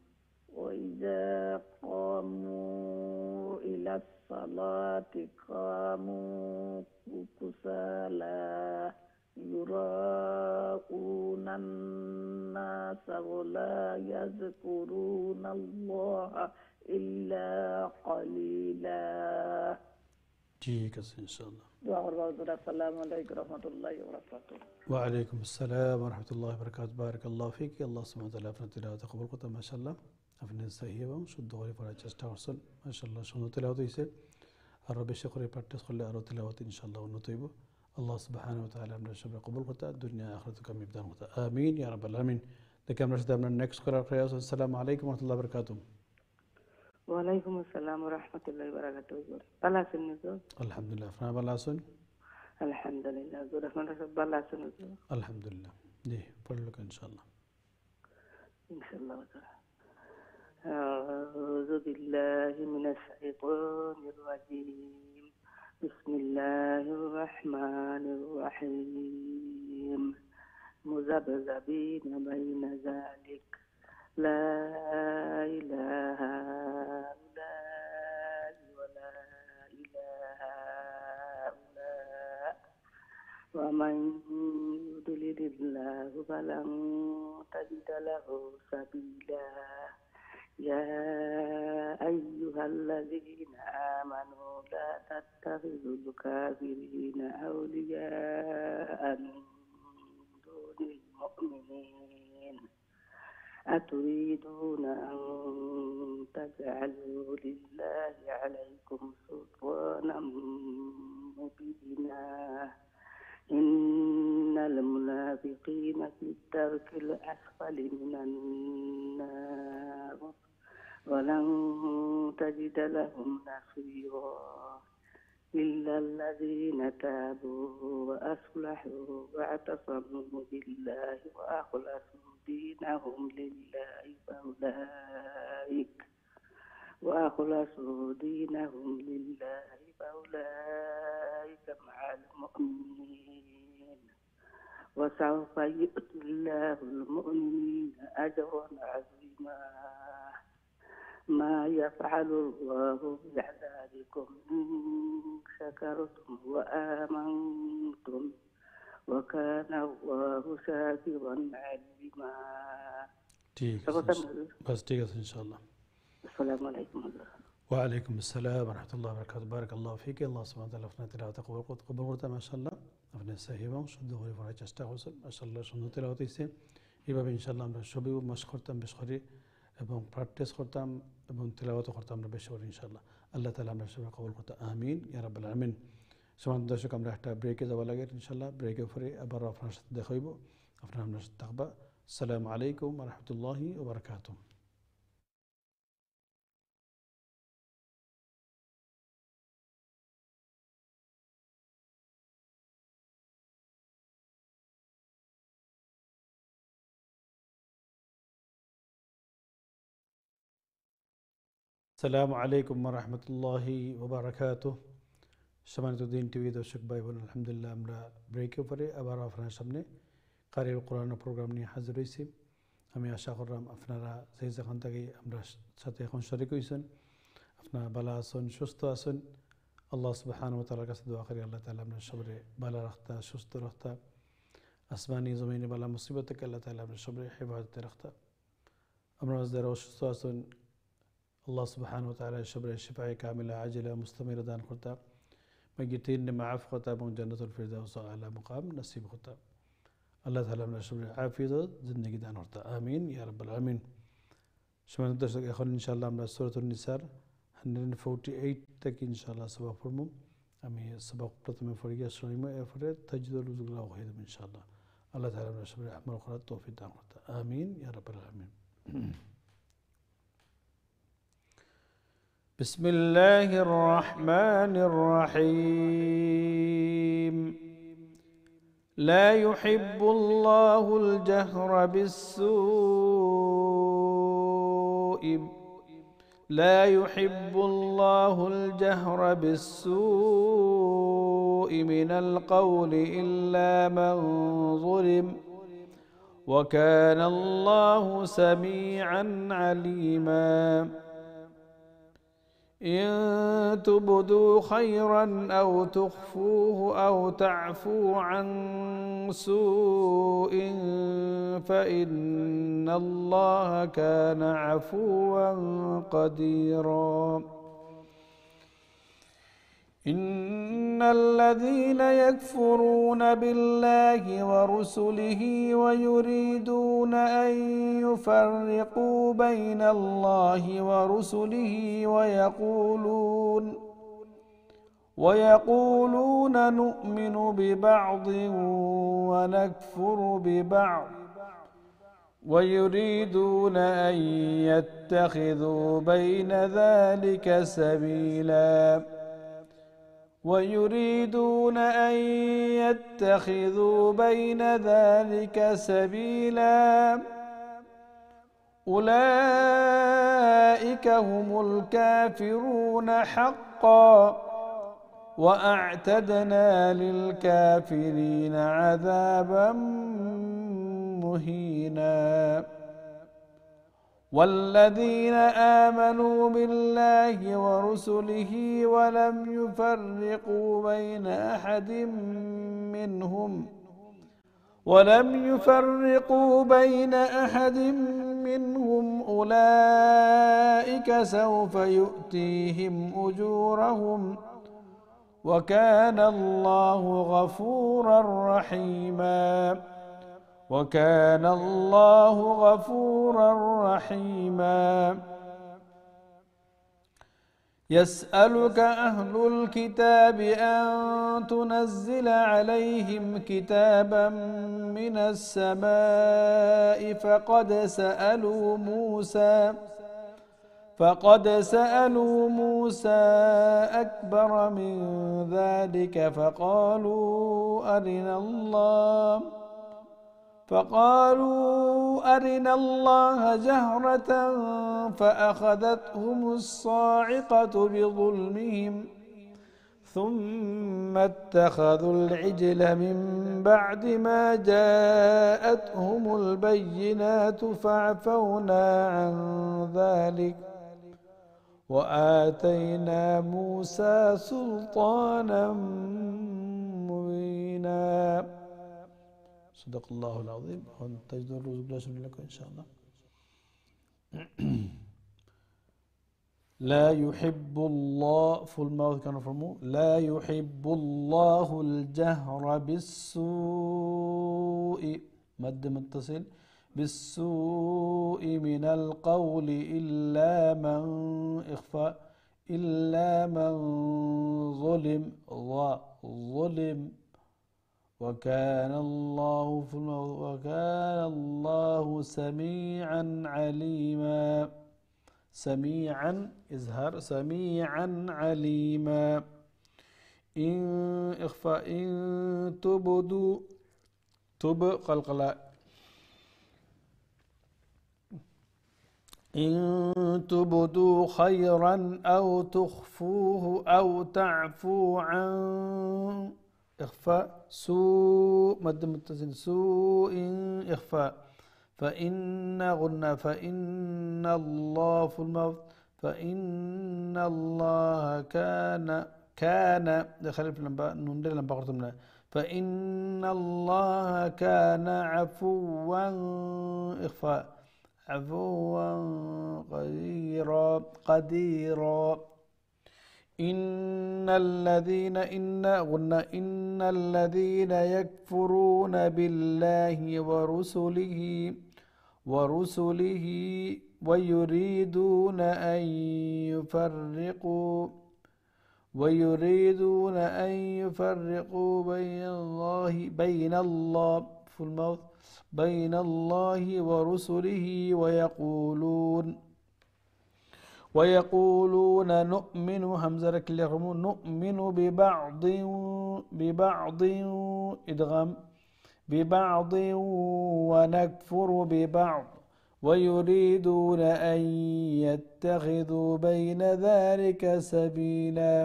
وإذا قاموا إلى الصلاة قاموا كسالى يراءون الناس ولا يذكرون الله إلا قليلا ठीक है इंशाल्लाह السلام عليكم ورحمة الله وبركاته وعليكم السلام ورحمة الله وبركاته بارك الله فيك الله سبحانه وتعالى আপনার তিলাওয়াত কবুল করতে মাশাআল্লাহ আপনি সহি এবং শুদ্ধ করে পড়ার চেষ্টা করছেন মাশাআল্লাহ সুন্দর তিলাওয়াত হইছে আর বেশি করে প্র্যাকটিস করলে আরো তিলাওয়াত ইনশাআল্লাহ উন্নত হইব আল্লাহ সুবহানাহু ওয়া তাআলা আপনার সবরে কবুল করতে দুনিয়া আখিরাতে কামিয়াবি দান করতে আমিন ইয়া রাব্বাল আলামিন দেখি আমরা সাথে আপনার নেক্সট করার খেয়াল আছে আসসালামু আলাইকুম ওয়া রাহমাতুল্লাহি ওয়া বারাকাতুহু ওয়ালাইকুম আসসালাম ওয়া রাহমাতুল্লাহি ওয়া বারাকাতুহু ভালো আছেন হুজুর আলহামদুলিল্লাহ আপনারা ভালো আছেন আলহামদুলিল্লাহ হুজুর আপনারা সব ভালো আছেন হুজুর আলহামদুলিল্লাহ জি পড়লো ইনশাআল্লাহ ইনশাআল্লাহ أعوذ بالله من الشيطان الرجيم بسم الله الرحمن الرحيم مذبذبين بين ذلك لا إله هؤلاء ولا إله هؤلاء ومن يضلل الله فلن تجد له سبيلا يا أيها الذين آمنوا لا تتخذوا الكافرين أولياء من دون المؤمنين أتريدون أن تجعلوا لله عليكم سلطانا مبينا إن المنافقين في الدرك الأسفل من النار ولن تجد لهم نصيرا إلا الذين تابوا وأصلحوا واعتصموا بالله وأخلصوا دينهم لله فأولئك مع المؤمنين وسوف يؤتي الله المؤمنين أجرا عظيما ما يفعل الله بعذابكم إن شكرتم وآمنتم وكان الله شاكرا عليما ঠিক بس ঠিক আছে ইনশাআল্লাহ السلام عليكم وعليكم السلام ورحمة الله وبركاته بارك الله فيك الله سبحانه وتعالى আপনার তেলাওয়াত কবুল করতে মাশাআল্লাহ আপনি সহিহ এবং শুদ্ধ করে পড়ার চেষ্টা করছেন মাশাআল্লাহ সুন্দর তেলাওয়াত হয়েছে এইভাবে ইনশাআল্লাহ আমরা সবই মশক করতাম বেশ করে এবং প্র্যাকটিস করতাম এবং তেলাওয়াত করতাম আমরা বেশি করে ইনশাআল্লাহ আল্লাহ তাআলা আমরা সবাই কবুল করতে আমিন ইয়া রাব্বাল আলামিন সম্মানিত দর্শক আমরা একটা ব্রেকে যাব লাগে ইনশাআল্লাহ ব্রেকের পরে আবার আপনার সাথে দেখা হইব আপনারা আমরা সাথে থাকবা আসসালামু আলাইকুম ওয়া রাহমাতুল্লাহি ওয়া বারাকাতুহু আসসালামু আলাইকুম ওয়া রাহমাতুল্লাহি ওয়া বারাকাতুহু সম্মানিত দিন টিভি দর্শক ভাই বোন আলহামদুলিল্লাহ আমরা ব্রেকের পরে আবার আপনার সামনে কারির কোরআন প্রোগ্রাম নিয়ে হাজির হয়েছি আমি আশা করলাম আপনারা যে যেখান থেকে আমরা সাথে এখন শরীক হয়েছেন আপনারা ভালো আছেন সুস্থ আছেন আল্লাহ সুবহানাহু ওয়া তাআলার কাছে দোয়া করি আল্লাহ তাআলা আমরা সবারে ভালো রাখতা সুস্থ রাখতা আসমানি জমিনে বালা মুসিবত থেকে আল্লাহ তাআলা আমরা সবারে হেফাজতে রাখতা আমরা যারা অসুস্থ আছেন الله سبحانه وتعالى شبر الشفاء كاملة عاجلة مستمرة دان خطا مجتين معاف خطا من جنة الفردوس على مقام نصيب خطا الله تعالى من شبر عافية زندگی دان خطا آمين يا رب العالمين شما ندرسك إخوان إن شاء الله من سورة النساء 148 تك إن شاء الله سبق فرمو أمي سبق প্রথমে ফরিয়া শরীমে এরপরে তাজদুল রুজুল্লাহ হয়ে যাবে ইনশাআল্লাহ আল্লাহ তাআলা من شبر أحمر خطا توفيق دان خطا آمين يا رب العالمين بسم الله الرحمن الرحيم لا يحب الله الجهر بالسوء لا يحب الله الجهر بالسوء من القول إلا من ظلم وكان الله سميعا عليما إن تبدوا خيرا أو تخفوه أو تعفوا عن سوء فإن الله كان عفوا قديرا إن الذين يكفرون بالله ورسله ويريدون أن يفرقوا بين الله ورسله ويقولون نؤمن ببعض ونكفر ببعض ويريدون أن يتخذوا بين ذلك سبيلا أولئك هم الكافرون حقا وأعتدنا للكافرين عذابا مهينا والذين آمنوا بالله ورسله ولم يفرقوا بين أحد منهم أولئك سوف يؤتيهم أجورهم وكان الله غفورا رحيما وكان الله غفورا رحيما يسألك أهل الكتاب أن تنزل عليهم كتابا من السماء فقد سألوا موسى أكبر من ذلك فقالوا أرنا الله جهرة فأخذتهم الصاعقة بظلمهم ثم اتخذوا العجل من بعد ما جاءتهم البينات فعفونا عن ذلك وآتينا موسى سلطانا مبينا. صدق الله العظيم. تجدون الرزق لكم إن شاء الله. لا يحب الله full mouth كانوا فرموا لا يحب الله الجهر بالسوء مد متصل بالسوء من القول إلا من ظلم وكان الله سميعا عليما. سميعا إظهار سميعا عليما. إن تبدوا قلقلاء إن تبدوا خيرا أو تخفوه أو تعفو عن إخفاء سوء مد متصل سوء إخفاء فإن الله في الموت فإن الله كان خلف نندل لما قرتمنا فإن الله كان عفوا إخفاء عفوا قديرا. إن الذين يكفرون بالله ورسله ويريدون أن يفرقوا بين الله ورسله ويقولون نؤمن نؤمن ببعض إدغام ببعض ونكفر ببعض ويريدون أن يتخذوا بين ذلك سبيلا.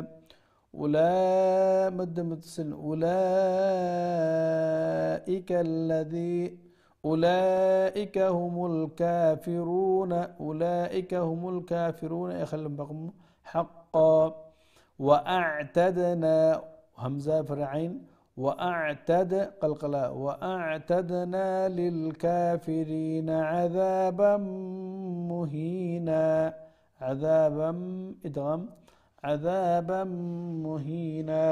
أولئك هم الكافرون يخلهم حقا وأعتدنا همزة فرعين وأعتدنا للكافرين عذابا مهينا.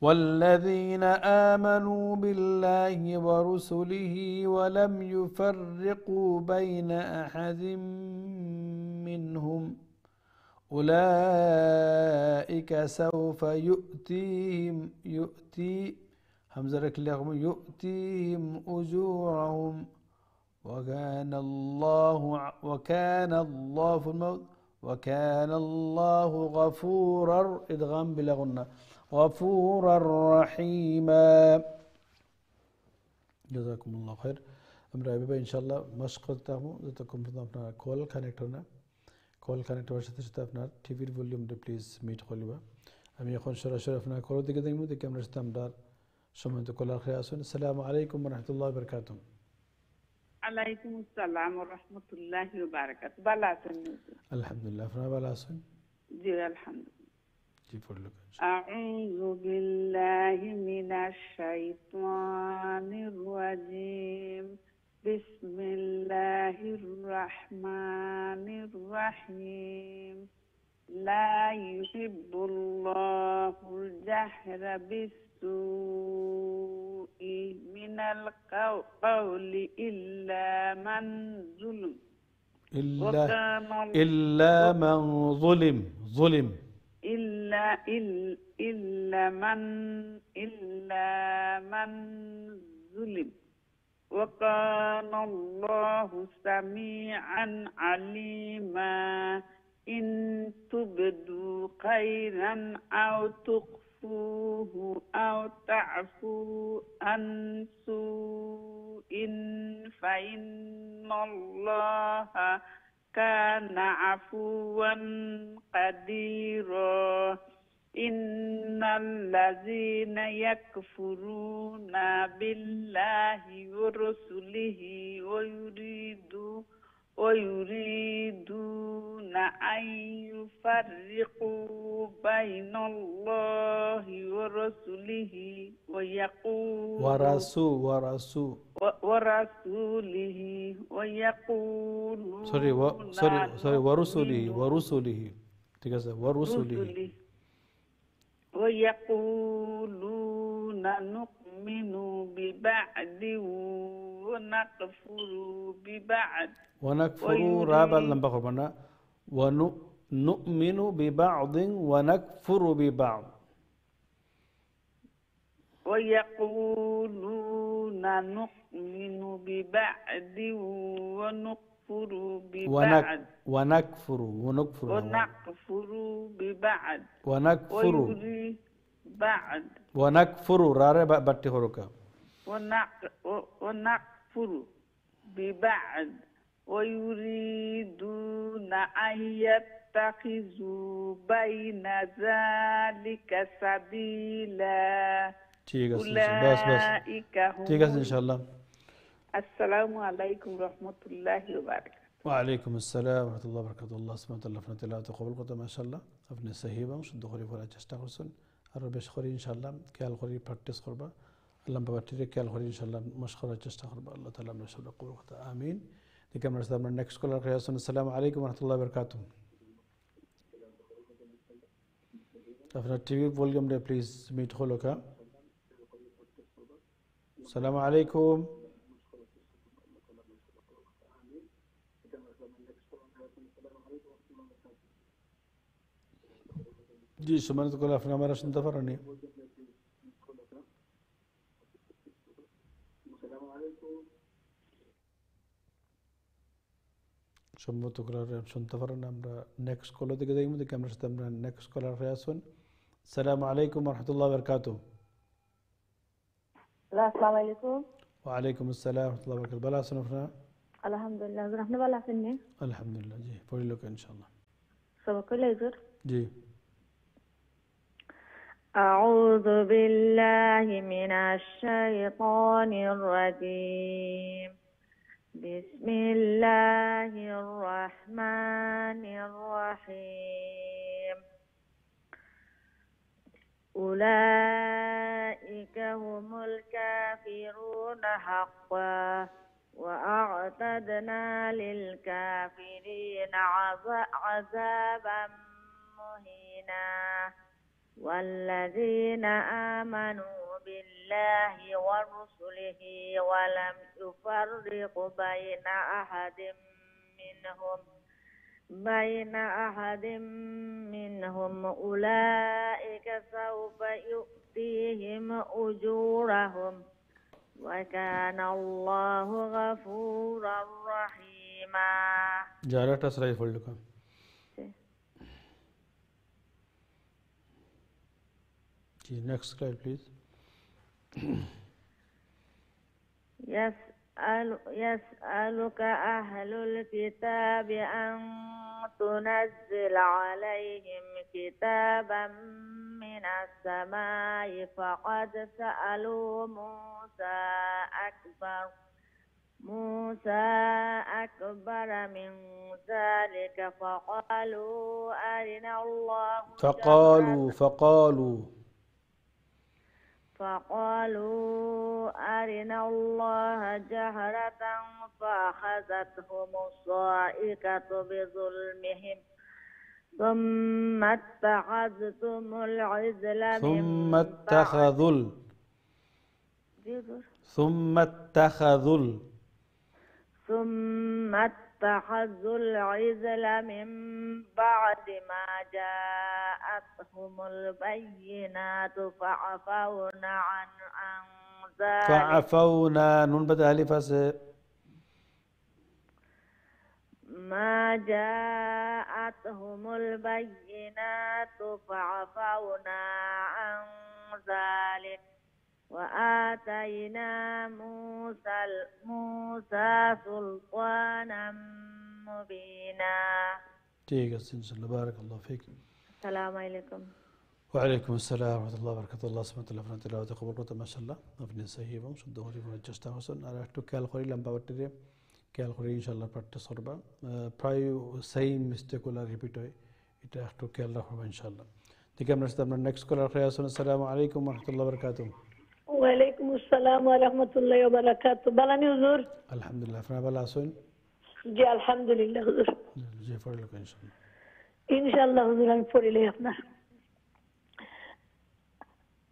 والذين آمنوا بالله ورسله ولم يفرقوا بين أحد منهم أولئك سوف يؤتيهم أجورهم وكان الله غفورا إدغام بلغنا غفورا رحيما. جزاكم الله خير. আমরা এভাবে ইনশাআল্লাহ মাশক করতে থাকবো যতক্ষণ পর্যন্ত আপনার কল কানেক্ট হয় না। কল কানেক্ট হওয়ার সাথে সাথে আপনার টিভির ভলিউমটা প্লিজ মিট করলিবা। আমি এখন সরাসরি আপনার কলের দিকে দেখবো দেখি আমরা সাথে আমরা সম্মানিত কলার খেয়ে আসুন। আসসালামু আলাইকুম ওয়া রাহমাতুল্লাহি ওয়া বারাকাতুহু। ওয়ালাইকুম আসসালাম ওয়া রাহমাতুল্লাহি ওয়া বারাকাতুহু। ভালো আছেন? আলহামদুলিল্লাহ, আপনারা ভালো আছেন? জি আলহামদুলিল্লাহ। জি পড়লো। আউযু বিল্লাহি মিনাশ শাইতানির রাজিম। বিসমিল্লাহির রাহমানির রাহিম। লা ইউহিব্বুল্লাহুল জাহরা বিস-সুই মিনাল কাওলি ইল্লা মান যুলিম। إلا إلا من ظلم ظلم إلا من ظلم وكان الله سميعا عليما إن تبدوا خيرا أو تخفوه أو تعفوا عن سوء فإن الله كان عفوا قديرا إن الذين يكفرون بالله ورسله ويريدون أن يفرقوا بين الله ورسله ورسوله ويقولون ورسله ঠিক আছে ورسله ويقولون نؤمن ببعض ونكفر ببعض رابع لمبا করবানা ونؤمن ببعض ونكفر ببعض ويقولون نؤمن ببعض ونكفر ببعض ونكفر ببعض بعض ونكفر راره باتي هروكا ونكفر ببعض ويريدون أن يتخذوا بين ذلك سبيلا ঠিক আছে أولئك هم ঠিক আছে ইনশাআল্লাহ। আসসালামু আলাইকুম রহমতুল্লাহি ওয়া বারাকাতুহু। ওয়ালাইকুম আসসালাম ওয়া রাহমাতুল্লাহি ওয়া বারাকাতুহু। আল্লাহ সুবহানাহু ওয়া তাআলা আপনার তেলাওয়াত কবুল করতে মাশাআল্লাহ। আপনি সহিহ এবং শুদ্ধ করে পড়ার চেষ্টা করছেন, আরও বেশ করে ইনশাআল্লাহ খেয়াল করে প্র্যাকটিস করবা। আল্লাহ বাবাটিরে খেয়াল করে ইনশাআল্লাহ মশ করার চেষ্টা করবা। আল্লাহ তাআলা আমরা সবাই কবুল করতে আমিন। ঠিক আমরা আমরা নেক্সট কলার করে আসুন। আসসালামু আলাইকুম ওয়া রাহমাতুল্লাহি ওয়া বারাকাতুহু। আপনার টিভি ভলিউমটা প্লিজ মিট হলো কা। আসসালামু আলাইকুম। জি সম্মানিত কল, আপনি আমার শুনতে পারেননি? সম্মত কলার শুনতে পারেন না। আমরা নেক্সট কলের দিকে যাই, দেখি আমরা সাথে আমরা নেক্সট কলার হয়ে আসুন। আসসালামু আলাইকুম ওয়া রাহমাতুল্লাহি ওয়া বারাকাতুহু। আসসালামু আলাইকুম। ওয়ালাইকুম আসসালাম ওয়া রাহমাতুল্লাহি ওয়া বারাকাতুহু। ভালো আছেন আপনারা? আলহামদুলিল্লাহ। আপনি ভালো আছেন? আলহামদুলিল্লাহ। জি পড়িল কে ইনশাআল্লাহ। সবাই কইলে হুজুর। জি। أعوذ بالله من الشيطان الرجيم. بسم الله الرحمن الرحيم. أولئك هم الكافرون حقا وأعتدنا للكافرين عذابا مهينا. والذين آمنوا بالله ورسله ولم يفرقوا بين أحد منهم أولئك سوف يؤتيهم أجورهم وكان الله غفورا رحيما. جارة سلاي فلدكم. Next slide, please. يسألك أهل الكتاب أن تنزل عليهم كتابا من السماء فقد سألوا موسى موسى أكبر من ذلك فقالوا أرنا الله فقالوا جهرة فقالوا أرنا الله جهرة فأخذتهم الصاعقة بظلمهم ثم اتخذتم العجل من ثم بعد اتخذوا ثم اتخذوا ثم اتخذوا العجل من بعد ما جاءتهم البينات فعفونا عن ذلك فعفونا نون بدأ ألف ما جاءتهم البينات فعفونا عن ذلك وآتينا موسى سلطانا مبينا. ठीक है इंशाल्लाह बारक अल्लाह فيك. السلام عليكم. وعليكم السلام ورحمة الله وبركاته. আল্লাহ সুবহানাহু ওয়া তাআলা আপনার তেলাওয়াত কবুল করতে মাশাআল্লাহ আপনি সহি এবং শুদ্ধ করে পড়ার চেষ্টা করছেন আর একটু খেয়াল করি লম্বা বাট্টিরে খেয়াল করে ইনশাআল্লাহ প্র্যাকটিস করবা প্রায় সেম মিস্টেক গুলো রিপিট হয় এটা একটু খেয়াল রাখবা ইনশাআল্লাহ ঠিক আছে আমরা নেক্সট কলার খেয়ে আসুন আসসালামু আলাইকুম ওয়া রাহমাতুল্লাহি ওয়া বারাকাতুহু ওয়ালাইকুম আসসালাম ওয়া রাহমাতুল্লাহি ওয়া বারাকাতুহু বালানি হুজুর আলহামদুলিল্লাহ আপনারা ভালো আছেন জি আলহামদুলিল্লাহ হুজুর জি পড়লে ইনশাআল্লাহ ইনশাআল্লাহ হুজুর আমি পড়িলে আপনার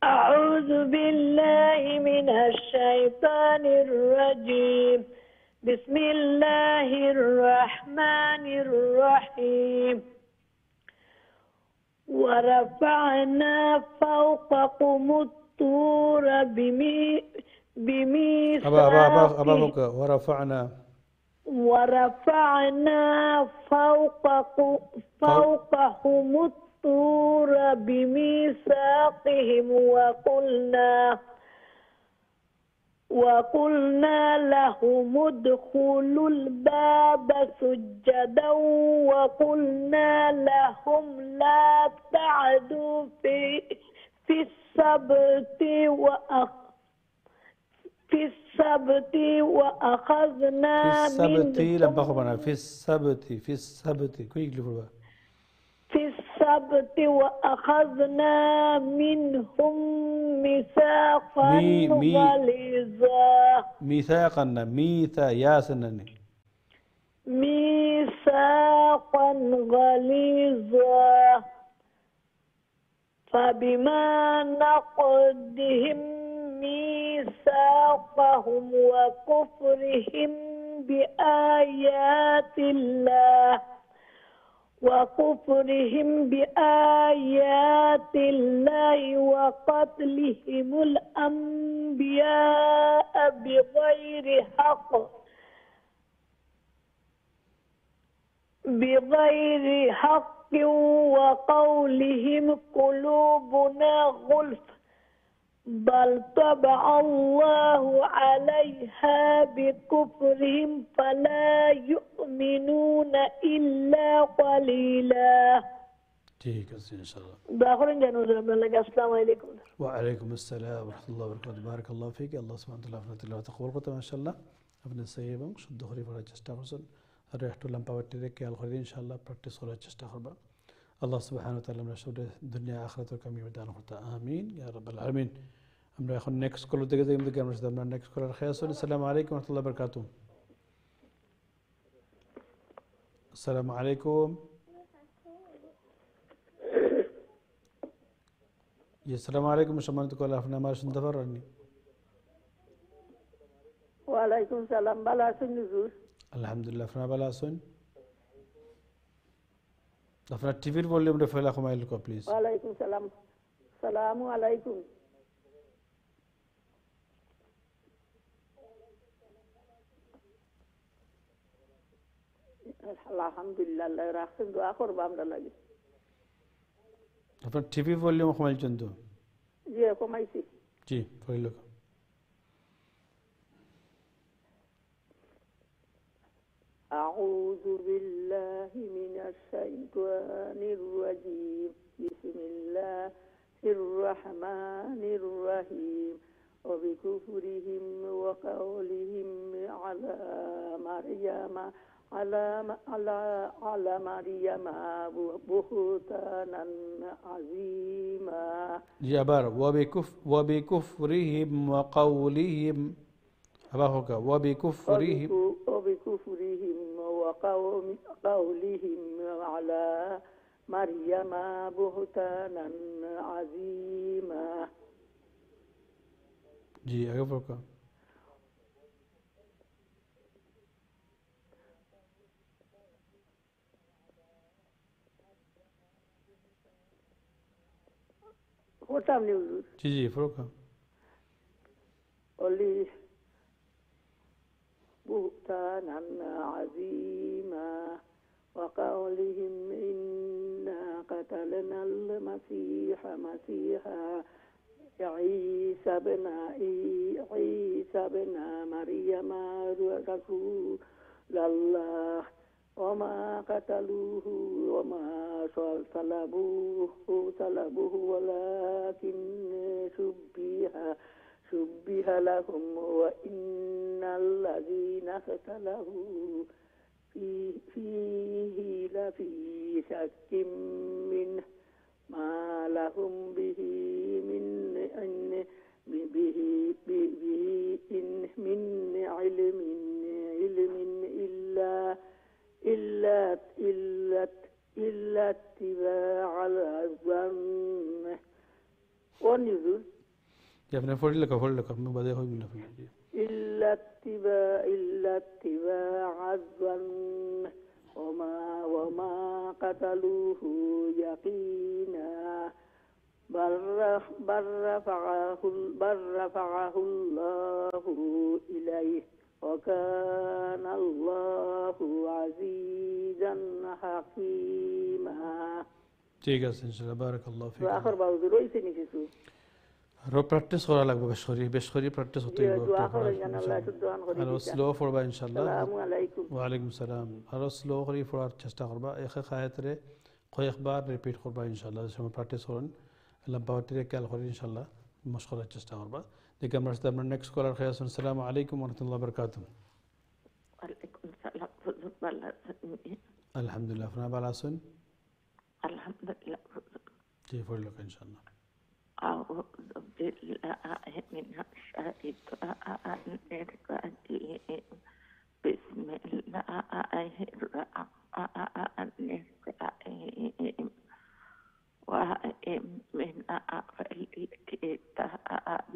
أعوذ بالله من الشيطان الرجيم بسم الله الرحمن الرحيم ورفعنا فوقكم الطور بميثاقهم ورفعنا فوقهم الطور بميثاقهم وقلنا لهم ادخلوا الباب سجدا وقلنا لهم لا تعدوا في السبت وأخذنا وأخذنا منهم ميثاقا غليظا فبما نقضهم ميثاقهم وكفرهم بآيات الله وقتلهم الأنبياء بغير حق وقولهم قلوبنا غلف بل طبع الله عليها بكفرهم فلا يؤمنون إلا قليلا. ठीक है इंशाल्लाह दाखिल जानूर अस्सलाम वालेकुम वालेकुम अस्सलाम व रहमतुल्लाहि व बरकातहू बाराकाल्लाहु ফিক আল্লাহ সুবহানাহু ওয়া তাআলা আপনার তেলাওয়াত কবুল করতে মাশাআল্লাহ আপনি সহি এবং শুদ্ধ করে পড়ার চেষ্টা করছেন আর একটু লম্বা বাট্টিরে খেয়াল করে ইনশাআল্লাহ প্র্যাকটিস করার চেষ্টা করবা আল্লাহ সুবহানাহু ওয়া তাআলা আমরা সবে দুনিয়া আখিরাতের কামিয়াবি দান করতে আমিন ইয়া রাব্বাল আলামিন আমরা এখন নেক্সট কল থেকে দেখি আমরা নেক্সট কলার খেয়ে আসুন আসসালামু আলাইকুম ওয়া রাহমাতুল্লাহি ওয়া বারাকাতুহু আসসালামু আলাইকুম আসসালামু আলাইকুম সম্মানিত কল আপনি আমার শুনতে পারেন ওয়ালাইকুম সালাম ভালো আছেন হুজুর আলহামদুলিল্লাহ আপনারা ভালো আছেন আপনার টিভির ভলিউমটা ফেলা কমাই লুকা প্লিজ ওয়ালাইকুম সালাম সালামু আলাইকুম আলহামদুলিল্লাহ আল্লাহ রাখছেন দোয়া করবো আমরা লাগে আপনার টিভি ভলিউম কমাইছেন তো জি কমাইছি জি ফেল লুকা أعوذ بالله من الشيطان الرجيم بسم الله الرحمن الرحيم وبكفرهم وقولهم على مريم على مريم بهتانا عظيما. जी আবার وبكفرهم وقولهم আবার হোক وبكفرهم وقولهم على مريم بهتانا عظيما. जी आगे होगा होता नहीं हुजूर जी फरोका ओली بهتانا عظيما وقولهم إنا قتلنا المسيح عيسى بن مريم رسول الله وما قتلوه وما صلبوه ولكن شبه لهم وإن الذين اختلفوا فيه لفي شك منه ما لهم به من علم إلا اتباع الظن ونزل ये आपने फोड़ लगा मैं बदे हो मिला फिर जी إلا اتباع الظن وما قتلوه يقينا بل رفعه الله إليه وكان الله عزيزا حكيما. ठीक है इंशाल्लाह बारक अल्लाह फीक आखिर बात रोइसे नहीं किसु रो प्रैक्टिस করা লাগবে বেশরি প্র্যাকটিস হতে হবে দোয়া করেন যেন আল্লাহ সুবহান করে আর স্লো পড়বা ইনশাআল্লাহ আসসালামু আলাইকুম ওয়া আলাইকুম সালাম আর স্লো করে পড়ার চেষ্টা করবা এক আয়াতরে কয়েকবার রিপিট করবা ইনশাআল্লাহ সময় প্র্যাকটিস করুন আল্লাহ বাওয়াতিরে খেয়াল করে ইনশাআল্লাহ মশ করার চেষ্টা করবা দেখি আমরা সাথে আমরা নেক্সট কলার খাই আসসালামু আলাইকুম ওয়া রাহমাতুল্লাহি ওয়া বারাকাতুহু ওয়ালাইকুম সালাম হুজুর ভালো আছেন? আলহামদুলিল্লাহ আপনারা ভালো আছেন? আলহামদুলিল্লাহ জি পড়লো ইনশাআল্লাহ أعوذ بالله من الشيطان الرجيم بسم الله الرحمن الرحيم وإن من أهل الكتاب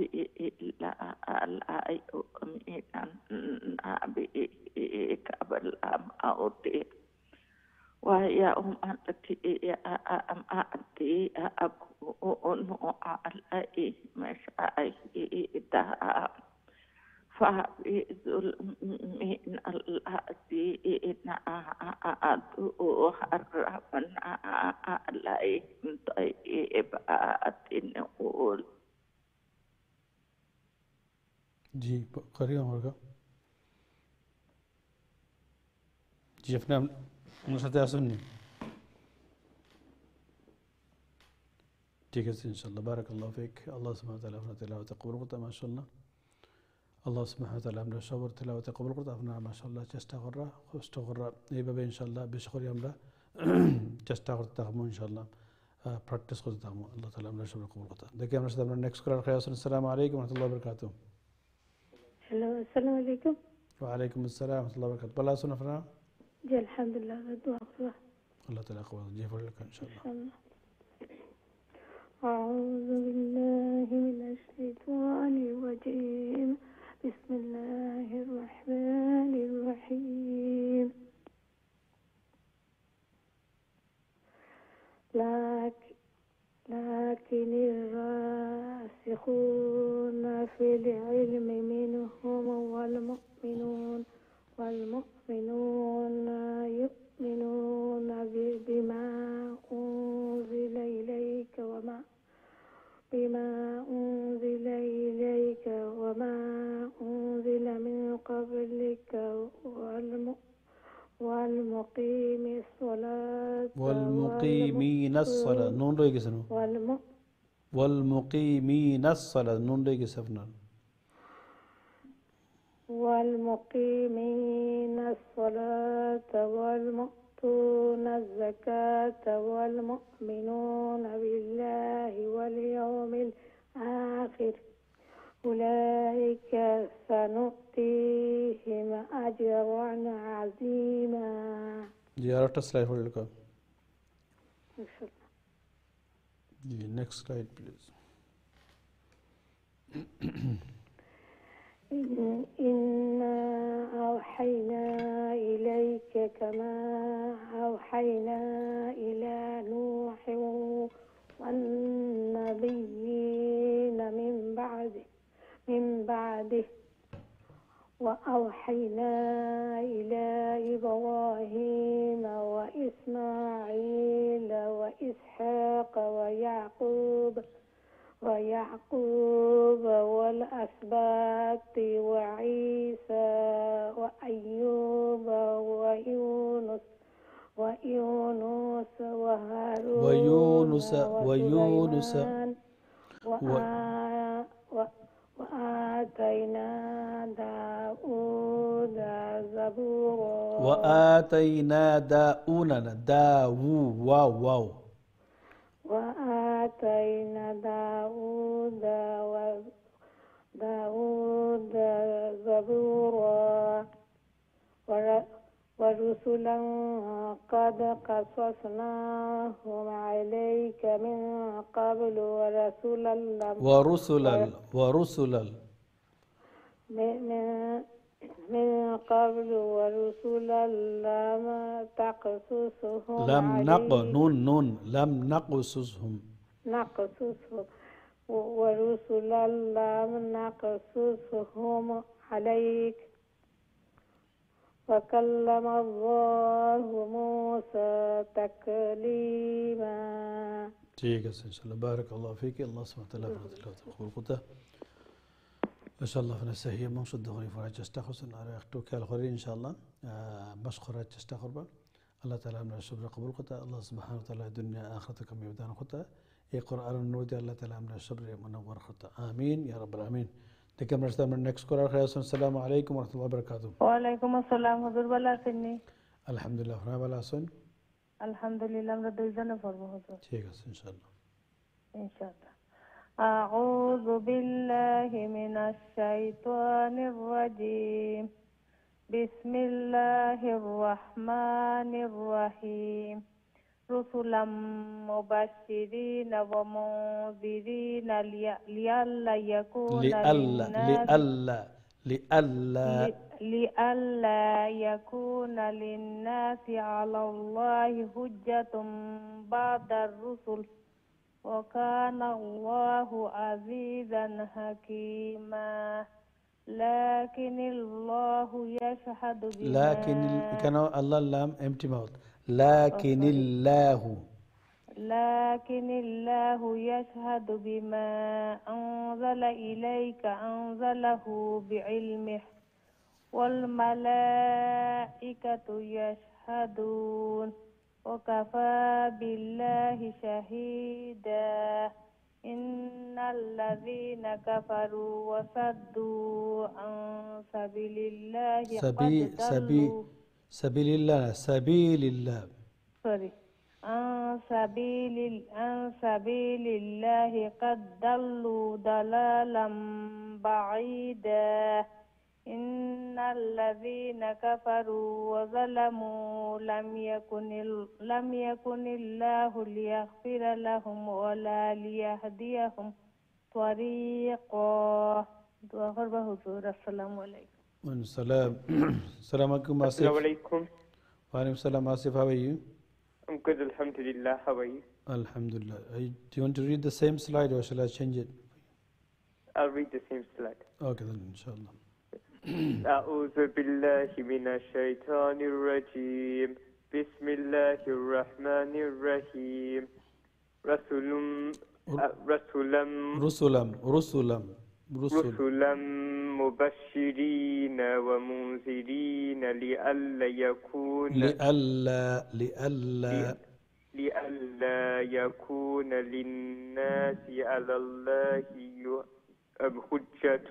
إلا لا يؤمنن به قبل موته ويوم القيامة أكون عليهم شهيدا فحفظ من الذين حرمنا عليهم طيبات نقول जी करिए हमारा जी अपने আমার সাথে আসুননি ঠিক আছে ইনশাআল্লাহ বারাকাল্লাহু ফিক আল্লাহ সুবহানাহু ওয়া তাআলা আপনার তেলাওয়াত কবুল করতে মাশাআল্লাহ আল্লাহ সুবহানাহু ওয়া তাআলা আমরা সবার তেলাওয়াত কবুল করতে আপনারা মাশাআল্লাহ চেষ্টা করা কষ্ট করা এইভাবে ইনশাআল্লাহ বেশি করে আমরা চেষ্টা করতে থাকবো ইনশাআল্লাহ প্র্যাকটিস করতে থাকবো আল্লাহ তাআলা আমরা সবার কবুল করতে দেখি আমরা সাথে আমরা নেক্সট করার খাই আসসালামু আলাইকুম ওয়া রাহমাতুল্লাহি ওয়া বারাকাতুহু হ্যালো আসসালামু আলাইকুম ওয়া আলাইকুম আসসালাম ওয়া রাহমাতুল্লাহি ওয়া বারাকাতুহু ভালো আছেন আপনারা জি আলহামদুলিল্লাহ দোয়া করো আল্লাহ তাআলা কবুল জি পড়লেন ইনশাআল্লাহ أعوذ بالله من الشيطان الرجيم بسم الله الرحمن الرحيم لكن الراسخون في العلم منهم والمؤمنون يؤمنون بما أنزل إليك وما أنزل من قبلك والمقيمين الصلاة نون رأي كسنو والمقيمين الصلاة نون رأي كسفنا والمقيمين الصلاة والمؤتون الزكاة والمؤمنون بالله واليوم الآخر أولئك سنؤتيهم أجرا عظيما. জিয়ারতটা স্লাইড হয়ে গেল। The next slide, please. إنا أوحينا إليك كما أوحينا إلى نوح والنبيين من بعده وأوحينا إلى إبراهيم وإسماعيل وإسحاق ويعقوب والأسباط وعيسى وأيوب ويونس وهارون وسليمان وآتينا داود زبورا. وآتينا وآتينا داود زبورا ورسلا قد قصصناهم عليك من قبل ورسلا من قبل ورسلا لم تقصصهم ورسلا لم نقصصهم عليك وكلم الله موسى تكليما. ঠিক আছে ইনশাআল্লাহ। بارك الله فيك. الله سبحانه وتعالى خلقته ان شاء الله فانا سهيه منشد هوني فرا চেষ্টা করছেন আর একটু খেয়াল করে ইনশাআল্লাহ বাস করার চেষ্টা করবা। আল্লাহ তাআলা আমরা সবরে কবুল করতে। আল্লাহ সুবহানাহু ওয়া তাআলা দুনিয়া আখিরাতে কামিয়াব দান করতে। এই কোরআনের নূর দিয়ে আল্লাহ তাআলা আমরা সবরে মুনাওয়ার করতে। আমিন ইয়া রাব্বাল আমিন। দেখে আমরা নেক্সট করার খেয়াল আছেন। আসসালামু আলাইকুম ওয়া রাহমাতুল্লাহি ওয়া বারাকাতুহু। ওয়া আলাইকুম আসসালাম। হুজুর ভালো আছেন? আলহামদুলিল্লাহ। আপনারা ভালো আছেন? আলহামদুলিল্লাহ। আমরা দুইজনে পড়বো হুজুর। ঠিক আছে ইনশাআল্লাহ। ইনশাআল্লাহ। أعوذ بالله من الشيطان الرجيم. بسم الله الرحمن الرحيم. رسلا مبشرين ومنذرين لئلا يكون للناس على الله حجة بعد الرسل وكان الله عزيزا حكيما. لكن الله يشهد بما كان الله لام empty mouth. لكن الله يشهد بما أنزل إليك أنزله بعلمه والملائكة يشهدون وكفى بالله شهيدا. إن الذين كفروا وصدوا عن سبيل الله عن سبيل الله قد ضلوا ضلالا بعيدا. إن الذين كفروا وظلموا لم يكن الله ليغفر لهم ولا ليهديهم طريقا. السلام عليكم. السلام عليكم. Assalamu alaikum. Wa alaikum salam. Asif, how are you? I'm good, alhamdulillah. How are you? Alhamdulillah. Do you want to read the same slide or shall I change it? I'll read the same slide. Okay then, inshallah. أعوذ بالله من الشيطان الرجيم. بسم الله الرحمن الرحيم. رسلا مبشرين ومنذرين لئلا يكون للناس على الله حجة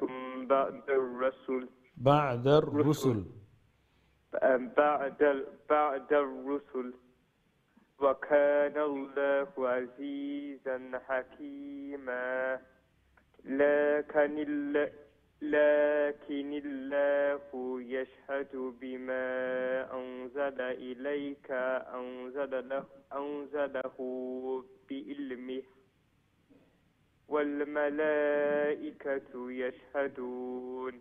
بعد الرسل بعد الرسل بعد الرسل وكان الله عزيزا حكيما لكن الله يشهد بما أنزل إليك أنزله بعلمه والملائكة يشهدون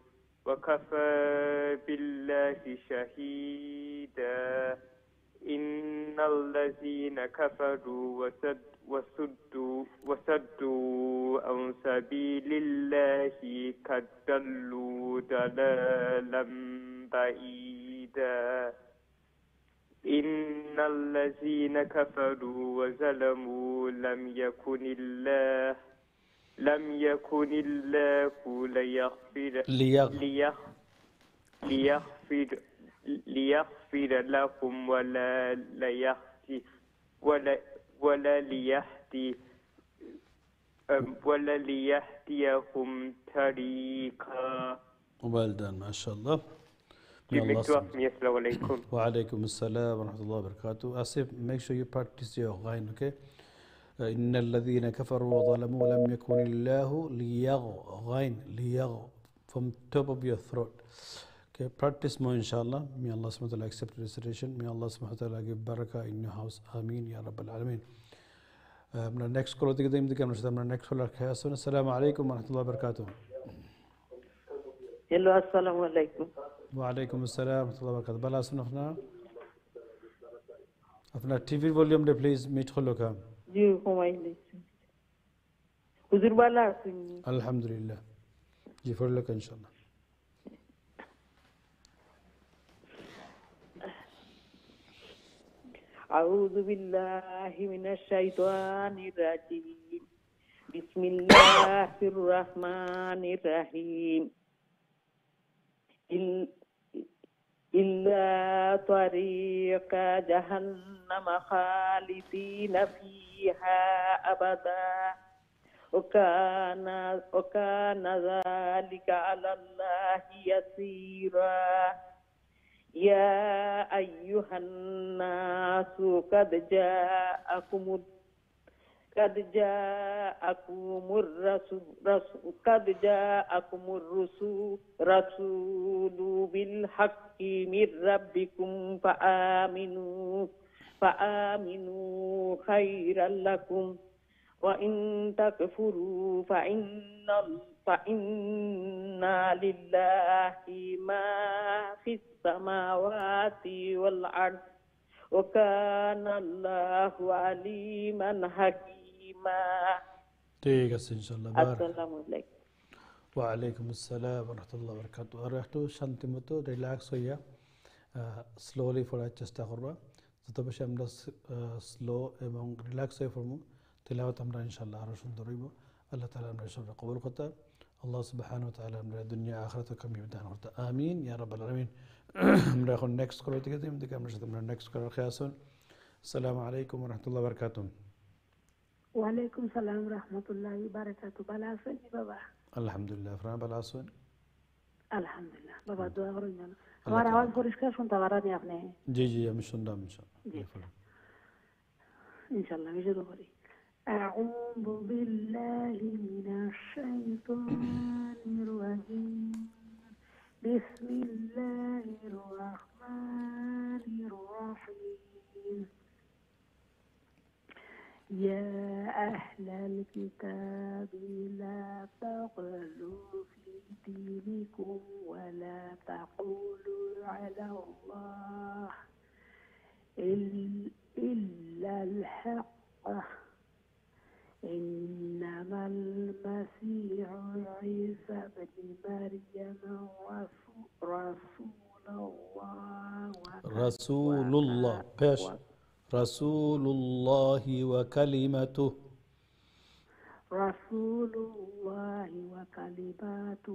وكفى بالله شهيدا إن الذين كفروا وصدوا عن سبيل الله قد ضلوا ضلالا بعيدا إن الذين كفروا وظلموا لم يكن الله ليغفر لهم ولا ليهديهم طريقا. Well done, mashallah. May Give me Allah to us, Assalamu alaikum. Wa alaikum assalam wa rahmatullahi wa barakatuh. Asif, make sure you practice your ghain, okay? إن الذين كفروا وظلموا لم يكن الله ليغ from top of your throat. Okay, practice more inshallah. May Allah subhanahu wa ta'ala accept the recitation. May Allah subhanahu wa ta'ala give barakah in your house. Ameen ya Rabbal Alameen. Next call to the next call. Assalamu alaikum wa rahmatullahi wa barakatuh. Hello, assalamu alaikum. Wa alaikum assalam wa rahmatullahi wa barakatuh. Bala sunafna. अपना TV volume दे please मीट खोलो का जी हुमायूं हुजूर वाला अल्हम्दुलिल्लाह जी फर लो इंशाल्लाह أعوذ بالله من الشيطان الرجيم بسم الله الرحمن الرحيم إلا طريق جهنم خالدين فيها أبدا وكان ذلك على الله يسيرا يا أيها الناس قد جاءكم الرسول بالحق من ربكم فآمنوا خيرا لكم وإن تكفروا فإن لله ما في السماوات والأرض وكان الله عليما حكيما. ठीक है इंशाल्लाह. अस्सलाम वालेकुम. वालेकुम अस्सलाम व रहमतुल्लाहि व बाराकातुहू. আর একটু শান্তি মতো রিল্যাক্স হইয়া স্লোলি পড়ার চেষ্টা করবা. যত বেশি আমরা স্লো এবং রিল্যাক্স হয়ে পড়বো তিলাওয়াত আমরা ইনশাআল্লাহ আরো সুন্দর হইব. আল্লাহ তাআলা আমরা সব কবুল করতে আল্লাহ সুবহানাহু ওয়া তাআলা আমরা দুনিয়া আখিরাতে কামিয়াবি দান করতে আমিন ইয়া রাব্বাল আলামিন. আমরা এখন নেক্সট কল থেকে আমরা সাথে আমরা নেক্সট করার খেয়াল আসুন. আসসালামু আলাইকুম ওয়া রাহমাতুল্লাহি ওয়া বারাকাতুহু. ওয়া আলাইকুম সালাম ওয়া রাহমাতুল্লাহি ওয়া বারাকাতুহু. ভালো আছেন বাবা? আলহামদুলিল্লাহ. আপনারা ভালো আছেন? আলহামদুলিল্লাহ বাবা দোয়া করুন যেন আমার আওয়াজ পরিষ্কার শুনতে পারেন আপনি? জি জি আমি শুনলাম ইনশাআল্লাহ আমি শুরু করি. أعوذ بالله من الشيطان الرجيم بسم الله الرحمن الرحيم يا أهل الكتاب لا تغلوا في دينكم ولا تقولوا على الله إلا الحق إنما المسيح عيسى بن مريم رسول الله وكلمته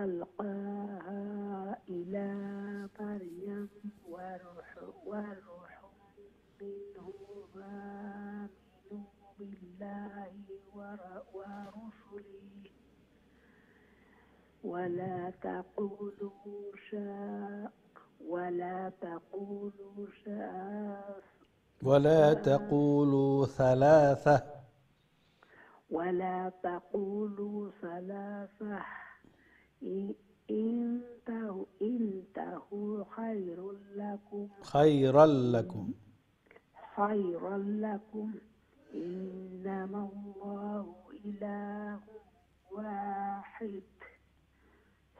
ألقاها إلى مريم وروح منه بالله ورسله ولا تقولوا شاء ولا تقولوا شاء ولا تقولوا ثلاثة ولا تقولوا ثلاثة انتهوا خيرا لكم خيرا لكم إنما الله إله واحد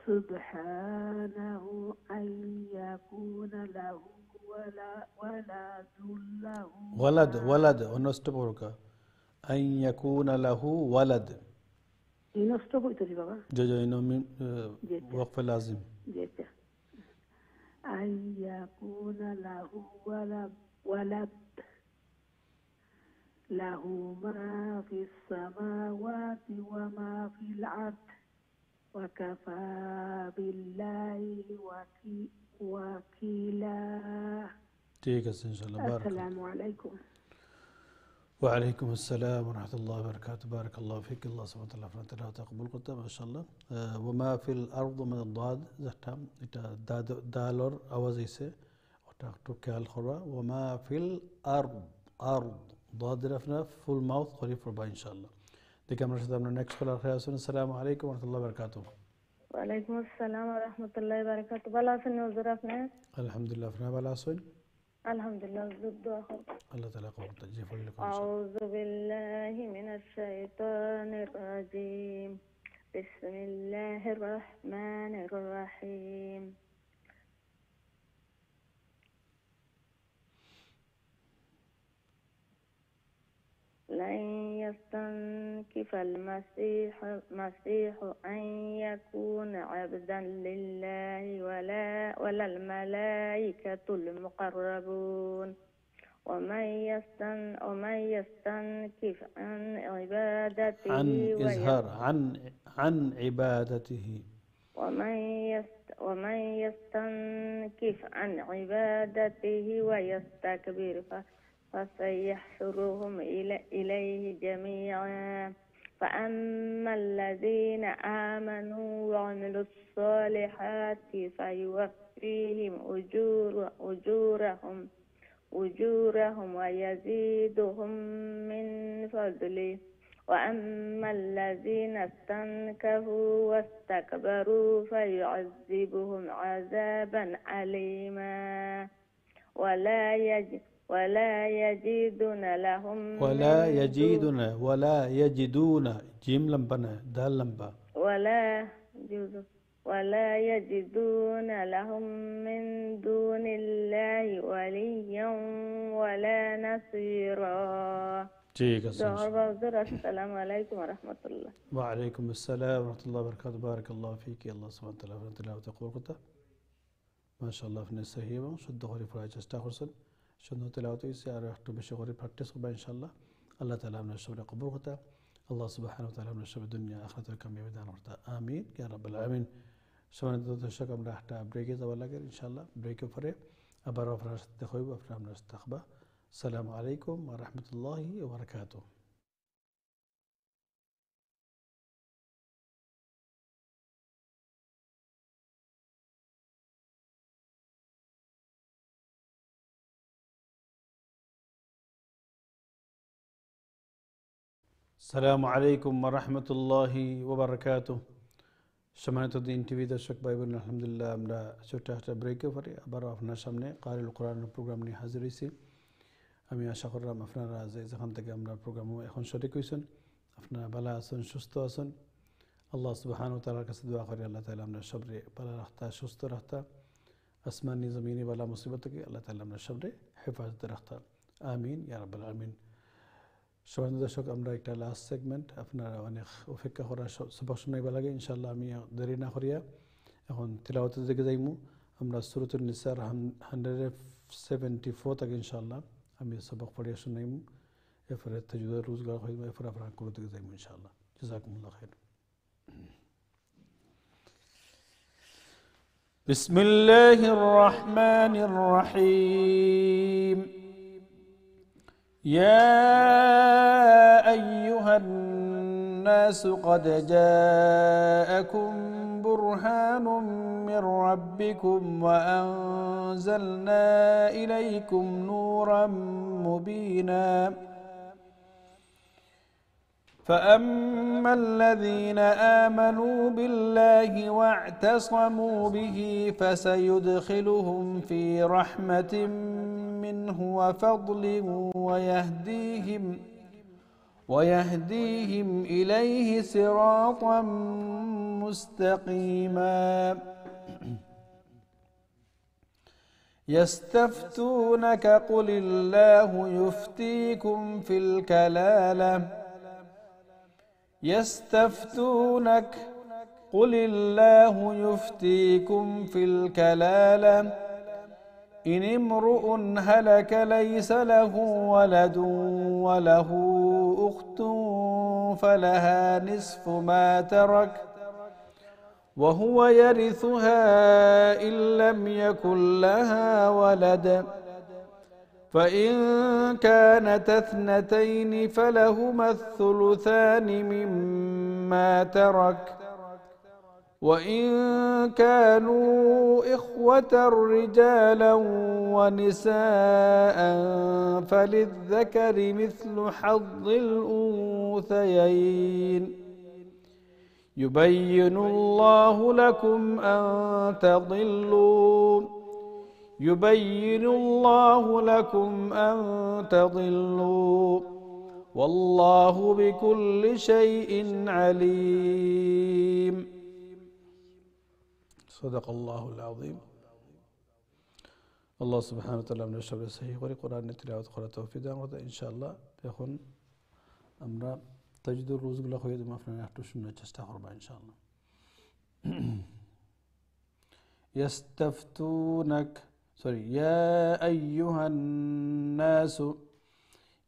سبحانه أن يكون له ولد ونستبرك أن يكون له ولد جو إنه من وقف لازم أن يكون له ولد له ما في السماوات وما في الأرض وكفى بالله وكيلا. ठीक है इंशाल्लाह. السلام عليكم. وعليكم السلام ورحمة الله وبركاته. بارك الله فيك. الله سبحانه وتعالى فرنا تقبل قطة ما شاء الله. وما في الأرض من الضاد زحتم دالور أوازيسه وتاكتو كالخرا وما في الأرض أرض ضاد رفنا full mouth خريف ربا إن شاء الله. دي كاميرا شدامنا next caller. السلام عليكم ورحمة الله وبركاته. وعليكم السلام ورحمة الله وبركاته. بلا سن وزرافنا. الحمد لله فرنا بلا سن. الحمد لله ضد آخر. الله تعالى قبول تجيب لكم. أعوذ بالله من الشيطان الرجيم. بسم الله الرحمن الرحيم. لن يستنكف المسيح أن يكون عبدا لله ولا الملائكة المقربون ومن يستنكف عن عبادته عن عبادته ومن يستنكف عن عبادته ويستكبر فسيحشرهم إليه جميعا فأما الذين آمنوا وعملوا الصالحات فيوفيهم أجورهم ويزيدهم من فضله وأما الذين استنكفوا واستكبروا فيعذبهم عذابا أليما ولا يجدون لهم ولا يجدون جيم لمبنا دال لمبا ولا يجدون لهم من دون الله وليا ولا نصيرا. السلام عليكم ورحمة الله. وعليكم السلام ورحمة الله وبركاته. بارك الله فيك. الله سبحانه وتعالى تلاوة تقول ما شاء الله في السهيبة شد غري فراج استخرسن شد تلاوة يسير رحت بشغل براكتس قبل إن شاء الله. الله تعالى من الشبر قبول قطع. الله سبحانه وتعالى من الشبر الدنيا آخرة كم يبدأ ورتا. آمين يا رب العالمين. سبحانه وتعالى كم راح بريك إذا ولا إن شاء الله بريك فري أبرا فراش تخوي وأفرام نستخبى. السلام عليكم ورحمة الله وبركاته. السلام عليكم ورحمة الله وبركاته. সম্মানিত দিন টিভি দর্শক ভাই বোন আলহামদুলিল্লাহ আমরা ছোট্ট একটা ব্রেকে পরে আবার আপনার সামনে কারিল কোরআন প্রোগ্রাম নিয়ে হাজির হয়েছি। আমি আশা করলাম আপনারা যেখান থেকে আমরা প্রোগ্রাম এখন সঠিক হয়েছেন আপনারা ভালো আছেন সুস্থ আছেন। আল্লাহ সুবহানাহু ওয়া তাআলার কাছে দোয়া করি আল্লাহ তাআলা আমরা সবরে ভালো রাখতা সুস্থ রাখতা আসমানি জমিনি বালা মুসিবত থেকে আল্লাহ তাআলা আমরা সবরে হেফাজতে রাখতা আমিন ইয়া রাব্বাল আলামিন। সম্মানিত দর্শক আমরা একটা লাস্ট সেগমেন্ট আপনারা অনেক অপেক্ষা করার সবক শোনাইবা লাগে ইনশাআল্লাহ আমি দেরি না করিয়া এখন তিলাওয়াতের দিকে যাইমু। আমরা সূরাতুন নিসার 174 থেকে ইনশাআল্লাহ আমি সবক পড়িয়া শোনাইমু এরপরে তাজউদ রোজগার হইব এরপরে আপনারা কোরআন দিকে যাইমু ইনশাআল্লাহ। জাযাকুমুল্লাহ খাইর। বিসমিল্লাহির রহমানির রহিম। يا أيها الناس قد جاءكم برهان من ربكم وأنزلنا إليكم نورا مبينا فأما الذين آمنوا بالله واعتصموا به فسيدخلهم في رحمة منه وفضل ويهديهم إليه صراطا مستقيما يستفتونك قل الله يفتيكم في الكلالة يستفتونك قل الله يفتيكم في الكلالة إن امرؤ هلك ليس له ولد وله أخت فلها نصف ما ترك وهو يرثها إن لم يكن لها ولد فإن كانت اثنتين فلهما الثلثان مما ترك وإن كانوا إخوة رجالا ونساء فللذكر مثل حظ الأنثيين يبين الله لكم أن تضلوا والله بكل شيء عليم صدق الله العظيم الله سبحانه وتعالى من الشر الصحيح والقرآن التلاوة قرأ توفيق إن شاء الله يكون أمر تجد الرزق له يد ما فينا نحتوشنا تستغفر إن شاء الله يستفتونك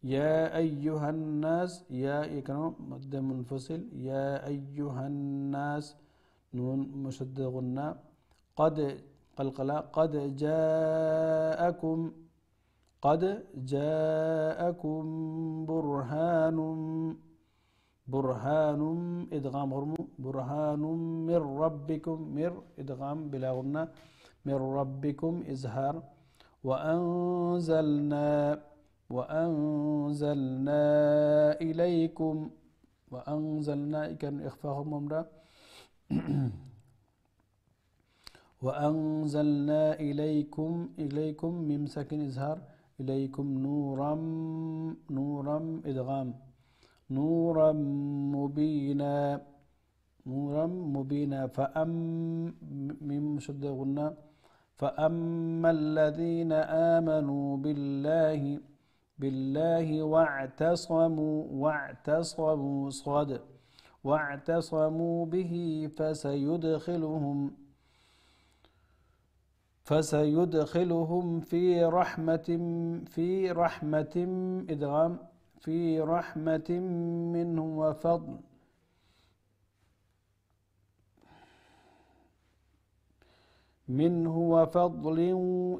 يا أيها الناس يا إكرام مد منفصل يا أيها الناس نون مشدد غنى قد قلقلا قد جاءكم برهان إدغام غرم برهان من ربكم إدغام بلا غنى من ربكم إزهار وأنزلنا إليكم كان إخفاهم ممرا وأنزلنا إليكم ميم ساكن إزهار إليكم نورا إدغام نورا مبينا ميم شد غنى فأما الذين آمنوا بالله واعتصموا به فسيدخلهم في رحمة إدغام في رحمة منه وفضل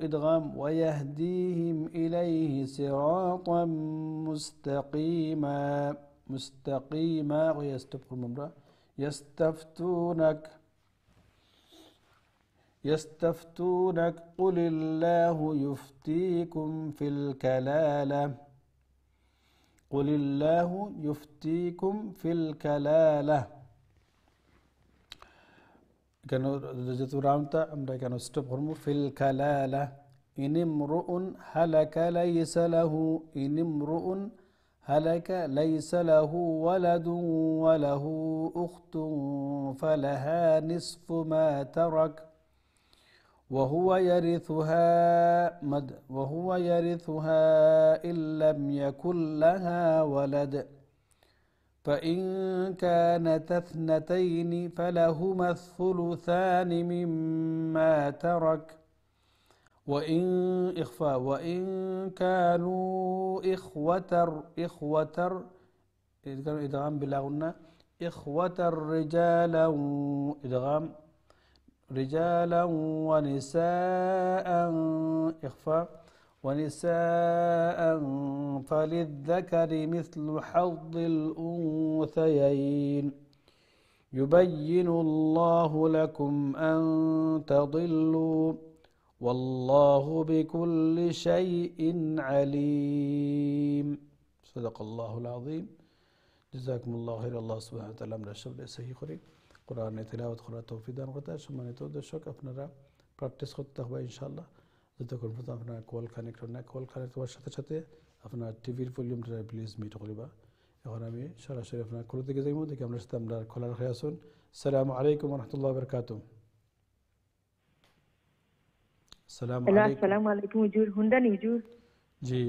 إدغام ويهديهم إليه صراطا مستقيما ويستبقى الممرأة يستفتونك قل الله يفتيكم في الكلالة كانوا رجت رامتا أمرا كانوا استبقى في الكلالة إن امرؤ هلك ليس له ولد وله أخت فلها نصف ما ترك وهو يرثها إن لم يكن لها ولد فإن كانت اثنتين فلهما الثلثان مما ترك وإن كانوا إخوة إدغام بلاغنا إخوة رجالا ونساء إخفاء ونساء فللذكر مثل حظ الأنثيين يبين الله لكم أن تضلوا والله بكل شيء عليم. صدق الله العظيم. جزاكم الله خير. الله سبحانه وتعالى আমরা সবাই সহি করে কোরআনে তেলাওয়াত করার তৌফিক দান করতে। সম্মানিত দর্শক, আপনারা প্র্যাকটিস করতে হবে ইনশাআল্লাহ। যতক্ষণ পর্যন্ত আপনার কল কানেক্ট হয় না, কল কানেক্ট হওয়ার সাথে সাথে আপনার টিভির ভলিউমটা প্লিজ মিট করিবা। এখন আমি সরাসরি আপনার কল দিকে যাইব, দেখি আপনার সাথে আমরা খোলার হয়ে আসুন। আসসালামু আলাইকুম ওয়া রাহমাতুল্লাহি ওয়া বারাকাতুহু। আসসালামু আলাইকুম। আসসালামু আলাইকুম হুজুর। হুন্ডানি হুজুর? জি,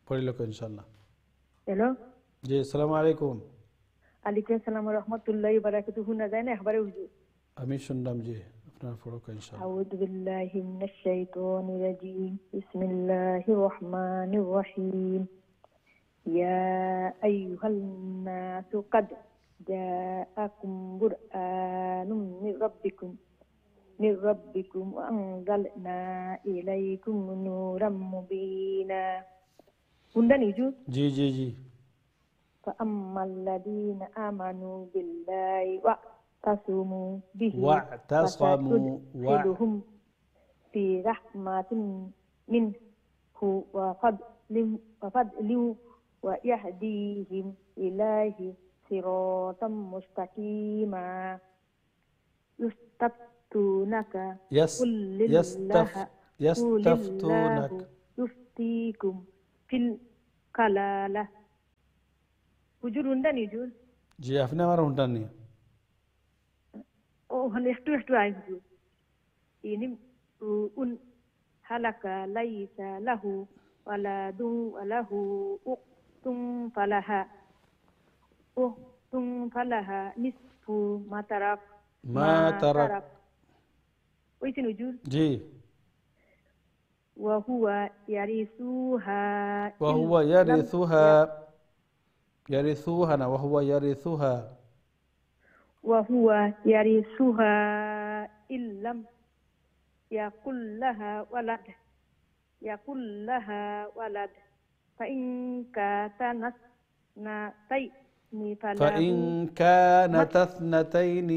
পড়িল ইনশাআল্লাহ। হ্যালো, জি, আসসালামু আলাইকুম। আলাইকুম আসসালাম ওয়া রাহমাতুল্লাহি ওয়া বারাকাতুহু। হুনা যায় না এবারে হুজুর? আমি শুনলাম, জি আপনার পড়ো ইনশাআল্লাহ। আউযু বিল্লাহি মিনাশ শাইতানির রাজীম। বিসমিল্লাহির রহমানির রহিম। ইয়া আইয়ুহান-নাসু ক্বাদ জাআকুম বুরহানুম মির রাব্বিকুম ওয়া আনজালনা ইলাইকুম নূরাম মুবিনা। হুন্ডানি হুজুর? জি জি জি। فأما الذين آمنوا بالله واعتصموا به فسيدخلهم في رحمة منه وفضل ويهديهم إليه صراطا مستقيما. يستفتونك قل الله يفتيكم في الكلالة. হুজুর হুন্ডানি হুজুর? জি, আপনি আমার হুন্ডানি। ও হলে একটু একটু আই হুজুর। ইনি উন হালাকা লাইসা লাহু ওয়ালাদু ওয়ালাহু উখতুম ফালাহা নিসফু মা তারাক ওইছেন হুজুর? জি। ওয়া হুয়া ইয়ারিসুহা يرثوها وهو يرثها إن لم يكن لها ولد فإن كانت اثنتين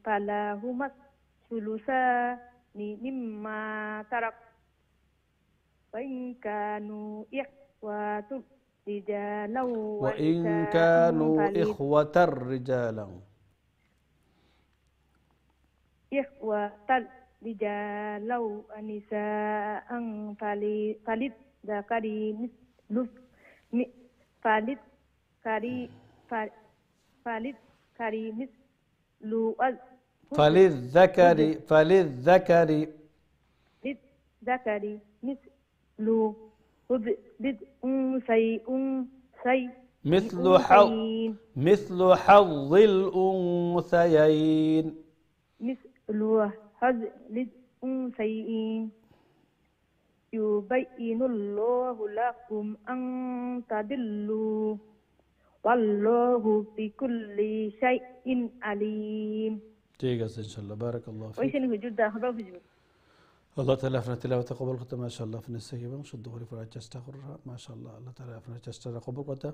فلهما الثلثان مما ترك وإن كانوا إخوة رجالا ونساء فللذكر مثل حظ الأنثيين يبين الله لكم أن تضلوا والله بكل شيء عليم. ঠিক আছে ইনশাআল্লাহ। বারাকাল্লাহ ফিক। ওইখানে হুজুর দা হবে হুজুর। আল্লাহ তাআলা আপনার তেলাওয়াত কবুল করতে মাশাআল্লাহ আপনি সহি এবং শুদ্ধ করে পড়ার চেষ্টা করেন মাশাআল্লাহ। আল্লাহ তাআলা আপনার চেষ্টাটা কবুল করতে।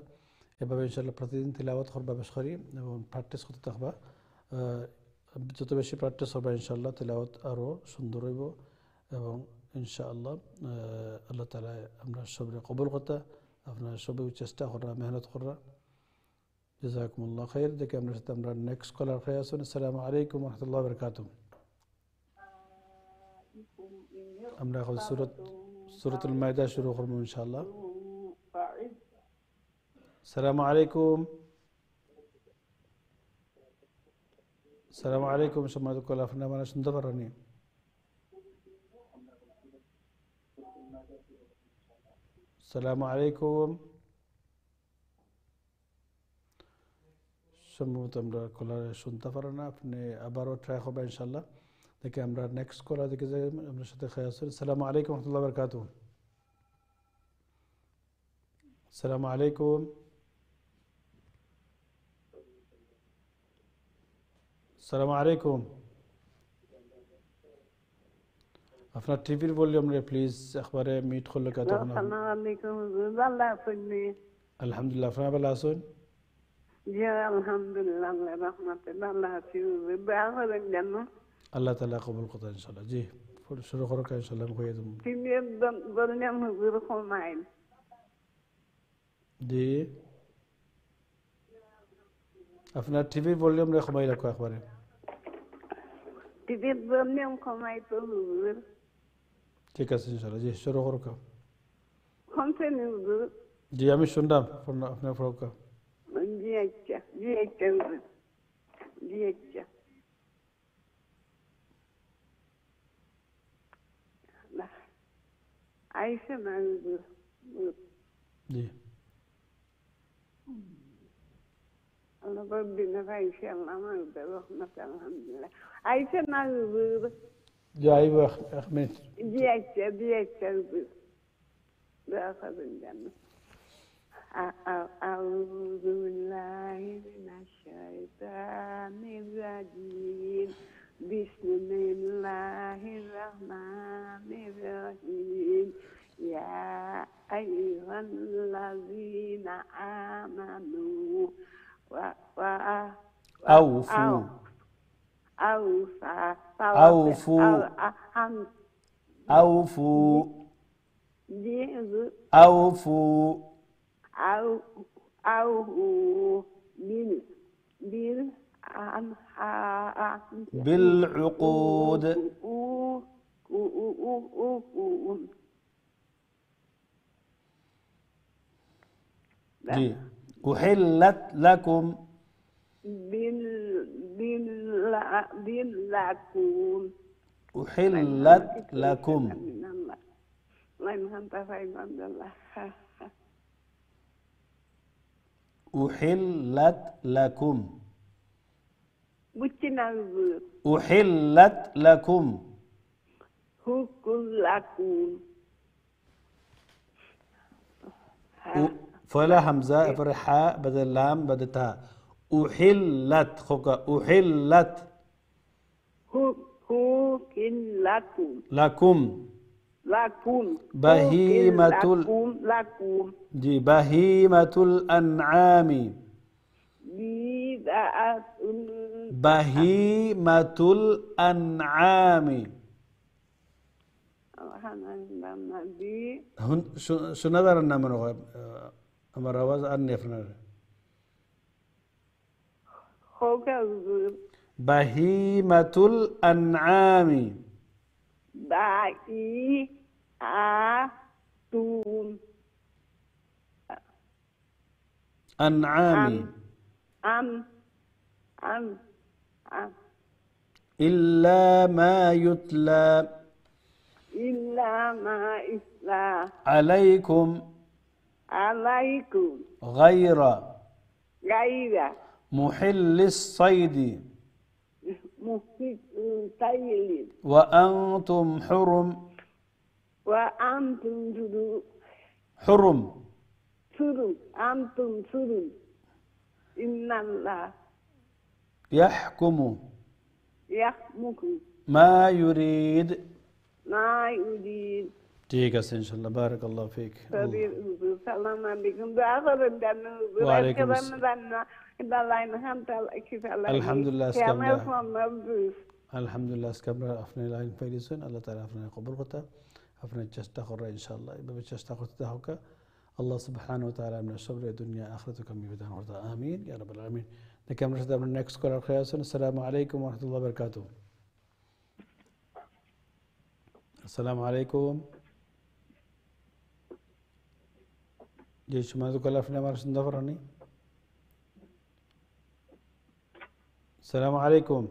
এভাবে ইনশাআল্লাহ প্রতিদিন তেলাওয়াত করবা বেশ করি এবং প্র্যাকটিস করতে থাকবা। যত বেশি প্র্যাকটিস হবে ইনশাআল্লাহ তেলাওয়াত আরও সুন্দর হইব এবং ইনশাআল্লাহ আল্লাহ তাআলা আমরা সবরে কবুল করতে আপনার সবই চেষ্টা করা মেহনত করা। জাযাকুমুল্লাহ খাইর। দেখি আপনার সাথে আমরা নেক্সট কলার হয়ে আসুন। আসসালামু আলাইকুম ওয়া রাহমাতুল্লাহি ওয়া বারাকাতুহু। আমরা এখন সূরাতুল মাইদা শুরু করব ইনশাআল্লাহ। আসসালামু আলাইকুম। আসসালামু আলাইকুম। সম্মানিত কল আপনি আমার শুনতে পারেননি? আসসালামু আলাইকুম। সম্ভবত আমরা কলার শুনতে পারেন না, আপনি আবারও ট্রাই করবেন ইনশাআল্লাহ। দেখি আমরা নেক্সট কলার দিকে যাই আপনার সাথে খেয়ে আসুন। আসসালামু আলাইকুম ওয়া রাহমাতুল্লাহি ওয়া বারাকাতুহু। আসসালামু আলাইকুম। আসসালামু আলাইকুম। আপনার টিভির ভলিউম রে প্লিজ একবারে মিট করলে কত না আসসালামু আলাইকুম আল্লাহ আপনি আলহামদুলিল্লাহ আপনারা ভালো আছেন জি আলহামদুলিল্লাহ আল্লাহ রহমতে আল্লাহ আছি বাংলাদেশ জান আল্লাহ তাআলা কবুল করতে ইনশাআল্লাহ জি শুরু করো ইনশাআল্লাহ কইয়ে দেব তিনি বললেন হুজুর খমাইন জি আপনার টিভির ভলিউম রে কমাই রাখো একবারে তিনি বললেন খমাই তো হুজুর ঠিক আছে ইনশাআল্লাহ জি শুরু করো খমসেন হুজুর জি আমি শুনলাম আপনার ফরকা জি আচ্ছা হুজুর জি আচ্ছা আইসা না হুজুর জি Allah Rabbina Aisha Allah rahmat alhamdulillah Aisha na হুজুর জি আইবো এক মিনিট জি আচ্ছা হুজুর দোয়া করবেন জানো أعوذ بالله من الشيطان الرجيم بسم الله الرحمن الرحيم يا أيها الذين آمنوا أوفوا بالعقود جي أحلت لكم أحلت لكم أحلت لكم أحلت لكم فلا همزة فرحاء بدل لام بدل تاء أحلت خوكا أحلت لكم بهيمة جي بهيمة الأنعام بهيمة الأنعام شنو هذا النمر أمر آواز أنفنا بهيمة الأنعام أنعام إلا ما يتلى عليكم غير محل الصيد وأنتم حرم حرم إن الله يحكم ما يريد ঠিক আছে ইনশাআল্লাহ বারাকাল্লাহু ফিক সালাম আলাইকুম দোয়া করবেন জানো ওয়ালাইকুম আলহামদুলিল্লাহ আলহামদুলিল্লাহ আজকে আমরা আপনার লাইন পাইছেন আল্লাহ তাআলা আপনার কবুল করতে আপনার চেষ্টা করা ইনশাআল্লাহ এভাবে চেষ্টা করতে হোক আল্লাহ সুবহানাহু ওয়া তাআলা আপনার সবরে দুনিয়া আখিরাতে কামিয়ে বিধান করতে আমিন ইয়া রাব্বাল আলামিন দেখি আমরা সাথে আমরা নেক্সট করার খেয়াল আছেন আসসালামু আলাইকুম ওয়া রাহমাতুল্লাহি ওয়া বারাকাতুহু আসসালামু আলাইকুম জি সময় তো কল আপনি আমার শুনতে পারেননি আসসালামু আলাইকুম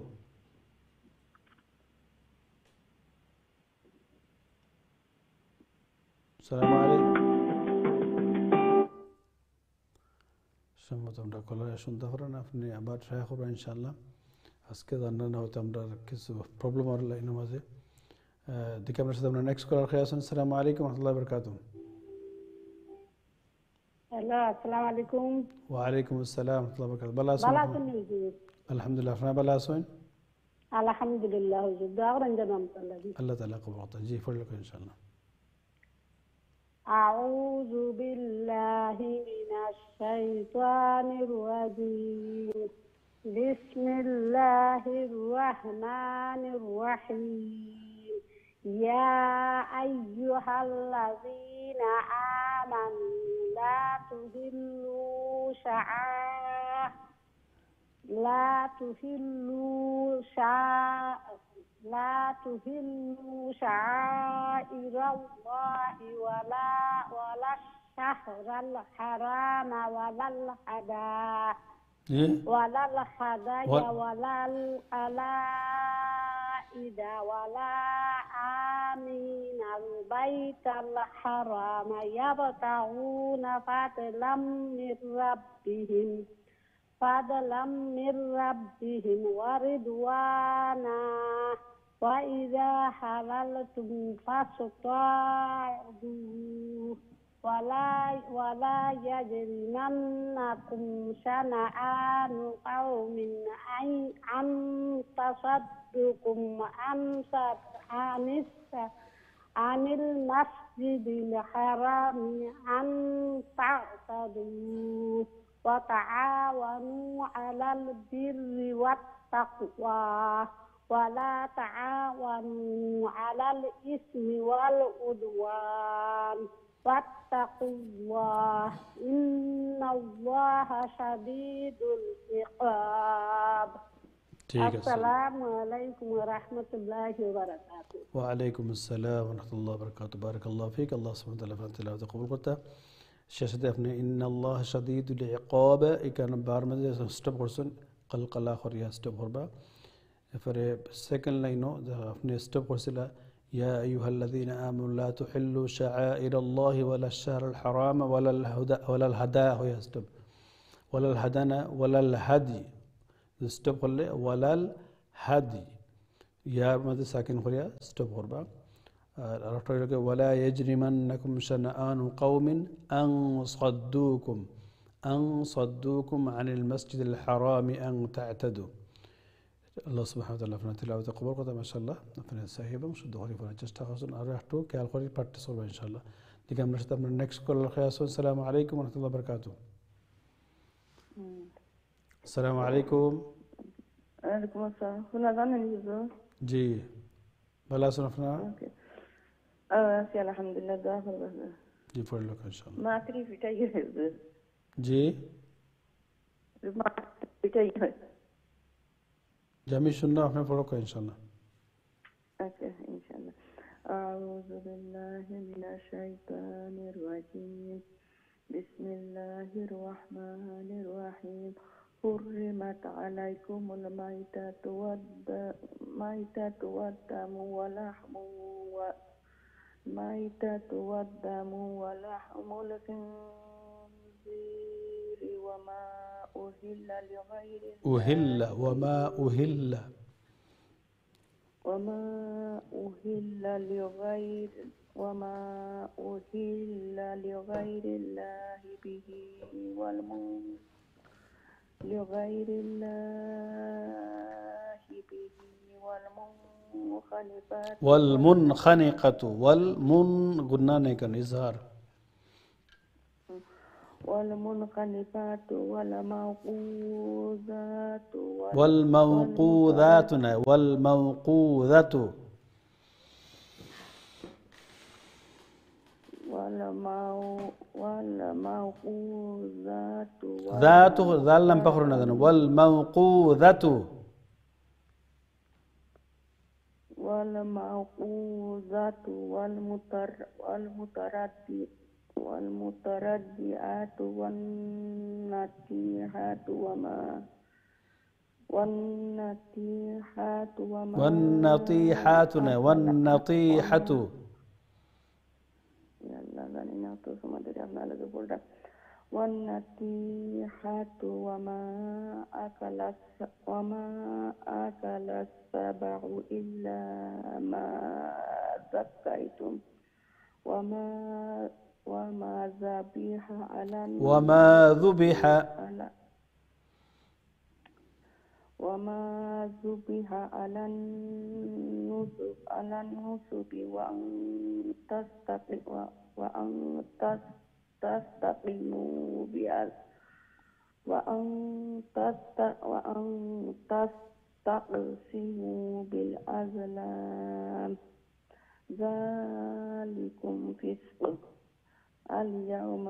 আসসালামু আলাইকুম সম্মত আমরা কল শুনতে পারেন আপনি আবার ট্রাই করবেন ইনশাআল্লাহ আজকে জানা না হয়তো আমরা কিছু প্রবলেম আর লাইনের মাঝে দেখি আপনার সাথে আমরা নেক্সট করার খেয়াল আছেন আসসালামু আলাইকুম ওয়া রাহমাতুল্লাহি ওয়া বারাকাতুহু হ্যালো আসসালামু আলাইকুম ওয়া আলাইকুম আসসালাম ওয়া রাহমাতুল্লাহি ওয়া বারাকাতুহু ভালো আছেন আলহামদুলিল্লাহ আপনারা ভালো আছেন Alhamdulillah huzur. Dua orang jangan lagi. Allah Ta'ala قبول جي فرلك إن شاء الله. أعوذ بالله من الشيطان الرجيم. بسم الله الرحمن الرحيم. يا أيها الذين آمنوا لا تهلوا شعائر الله ولا الشهر الحرام ولا الهدايا ولا القلائد ولا آمين البيت الحرام يبتغون فضلا من ربهم ورضوانا وإذا حللتم فاصطادوا ولا يجرمنكم شنآن قوم أن تصدكم عن المسجد الحرام أن تعتدوا وتعاونوا على البر والتقوى ولا تعاونوا على الإثم والعدوان واتقوا الله إن الله شديد العقاب. السلام عليكم ورحمة الله وبركاته. وعليكم السلام ورحمة الله وبركاته. بارك الله فيك. الله سبحانه وتعالى فانتلاوة قبول قلتا الشاشة دفنا إن الله شديد العقاب إكان بارمد ستب قرسن قلق الله خريا ستب غربا فر second line no دفنا ستب قرسلا يا أيها الذين آمنوا لا تحلوا شعائر الله ولا الشهر الحرام ولا الهدى هو ستب ولا الهدنا ولا الهدي ستب قلة ولا الهدي يا مد ساكن خريا ستب غربا ولا يجرمنكم شنآن قوم أن صدوكم عن المسجد الحرام أن تعتدوا. الله سبحانه وتعالى فنا تلاوة قبول قد ما شاء الله فنا ساهبة مش دخولي فنا تستخلصون أرحتو كالقري بارتسول إن شاء الله. ديكم نشتغل من next call الخياسون. السلام عليكم ورحمة الله وبركاته. السلام عليكم. عليكم السلام. كنا ظننا نجزو. جي. بلا سنفنا. سي الحمد لله دافر بس. جي فرلك إن شاء الله. ما أدري في تايه. جي. ما في تايه. جميع سنة احنا فرلك إن شاء الله. أوكي إن شاء الله. أعوذ بالله من الشيطان الرجيم. بسم الله الرحمن الرحيم. حرمت عليكم الميتة والدم ولحم الخنزير وما أهل لغير الله به والمنخنقة قلنا كان إظهار والمنخنقات والموقوذات ذات ذال لم بخرنا والموقوذة والمترديات والنطيحات والنطيحة والنطيحة وما أكل السبع إلا ما ذكيتم وما ذبح وما ذبح على النصب وأن تستقيموا وأن تستقسموا بالأزلام ذلكم فسق اليوم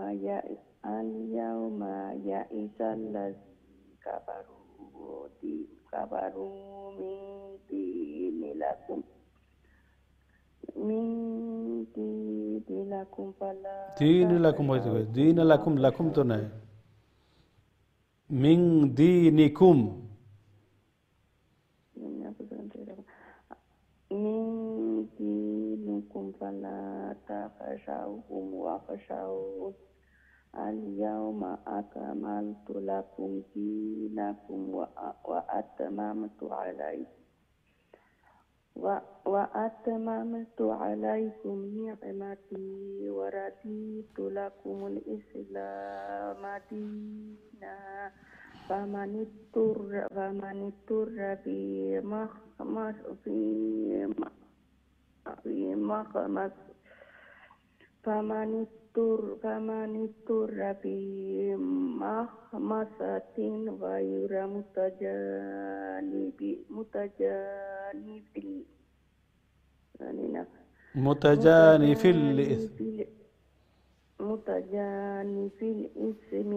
يئس الذين كفروا من دين لكم فلا دين لكم دين لكم तो नहीं من دينكم من دينكم فلا تخشوهم واخشون اليوم أكملت لكم دينكم وأتممت عليكم نعمتي ورضيت لكم الإسلام دينا فمن اضطر فمن اضطر في مخمصة غير متجانف الإثم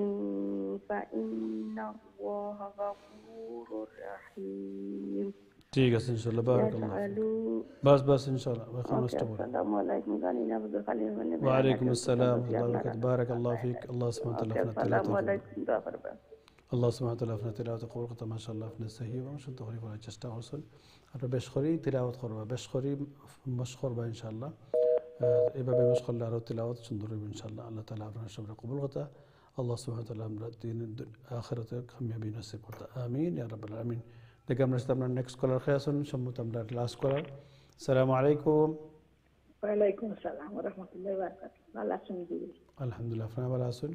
فإن الله غفور رحيم. ठीक है इंशाल्लाह बारक अल्लाह बस इंशाल्लाह खलास तो अस्सलाम वालेकुम वालेकुम अस्सलाम बारक अल्लाह फीक अल्लाह सुब्हानहू व तआला আল্লাহ সুবহানাহু ওয়া তাআলা আপনার তিলাওয়াত কবুল করতে মাশাআল্লাহ আপনি সহি এবং শুদ্ধ করে পড়ার চেষ্টা করছেন আপনারা বেশ করে তিলাওয়াত করবা বেশ করে মশক করবা ইনশাআল্লাহ এভাবে মশক করলে আরো তিলাওয়াত সুন্দর হবে ইনশাআল্লাহ আল্লাহ তাআলা আপনার সবরে কবুল করতে আল্লাহ সুবহানাহু ওয়া তাআলা আমরা দিন আখিরাতে কামিয়াবি নসিব করতে আমিন ইয়া রাব্বাল আলামিন দেখে আমরা সাথে আমরা নেক্সট কলার খেয়াছুন সম্মত আমরা ক্লাস করার আসসালামু আলাইকুম ওয়ালাইকুম আসসালাম ওয়া রাহমাতুল্লাহি ওয়া বারাকাতুহু ভালো আছেন জি আলহামদুলিল্লাহ আপনারা ভালো আছেন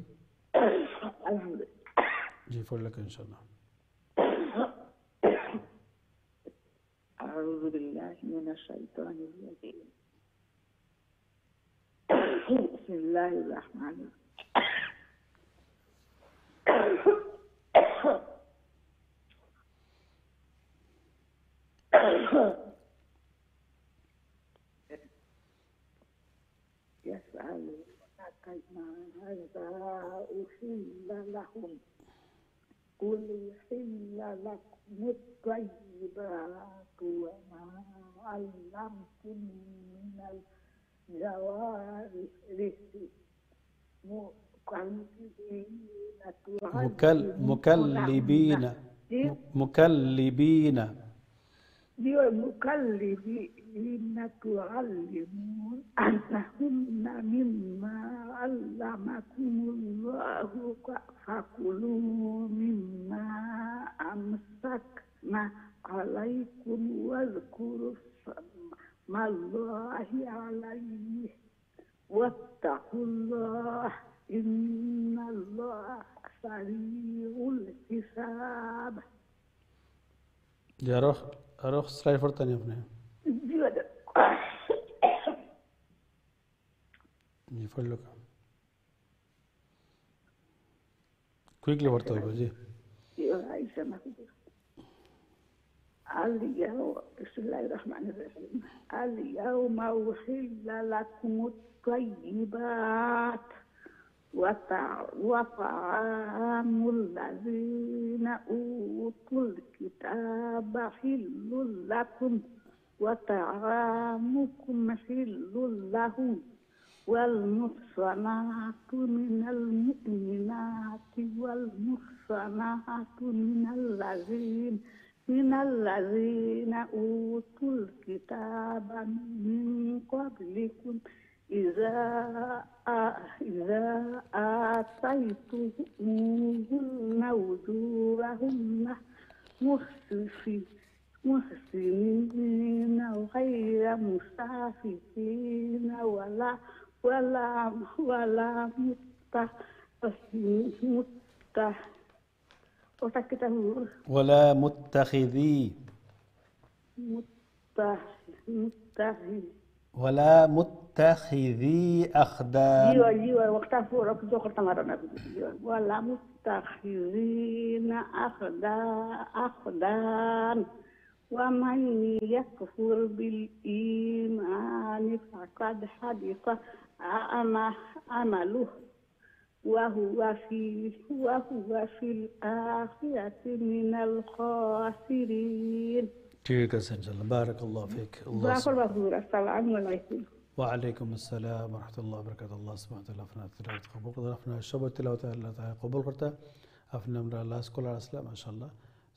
আলহামদুলিল্লাহ जी फरलक इंशाल्लाह أعوذ بالله من الشيطان الرجيم بسم الله الرحمن يسألونك ماذا أحل لهم قل حل لكم الطيبات وما علمتم من الجوارح مكلبين تعلمون أنهن مما علمكم الله فكلوا مما أمسكنا عليكم واذكروا اسم الله عليه واتقوا الله إن الله سريع الحساب. يا روح سلايد فرتاني अपने जी फड़ लो क्विकली पढ़ते हो जी بسم الله الرحمن الرحيم اليوم أحل لكم الطيبات وطعام الذين أوتوا الكتاب حل لكم وطعامكم حل لهم والمحصنات من المؤمنات والمحصنات من الذين أوتوا الكتاب من قبلكم إذا آتيتموهن أجورهن محسنين غير مسافحين ولا ওটা কিটা হুজুর ওয়ালা মুত্তাখিযি মুত্তাহি ওয়ালা মুত্তাখিযি আখদান জিওয়া জিওয়া ওটা ফুর ওকে যখন তামারা না জিওয়া ওয়ালা মুত্তাখিযিনা আখদান ومن يكفر بالإيمان فقد حبط عمله وهو في الآخرة من الخاسرين. ঠিক আছে ইনশাআল্লাহ বারাকাল্লাহু ফিক আল্লাহ السلام عليكم. ওয়ালাইকুম আসসালাম ওয়া রাহমাতুল্লাহি ওয়া বারাকাতুহু আল্লাহ সুবহানাহু ওয়া তাআলা আপনার তিলাওয়াত কবুল করুন আপনার সবার তিলাওয়াত আল্লাহ তাআলা কবুল করতে আপনি আমরা আল্লাহ স্কলার আসলাম মাশাআল্লাহ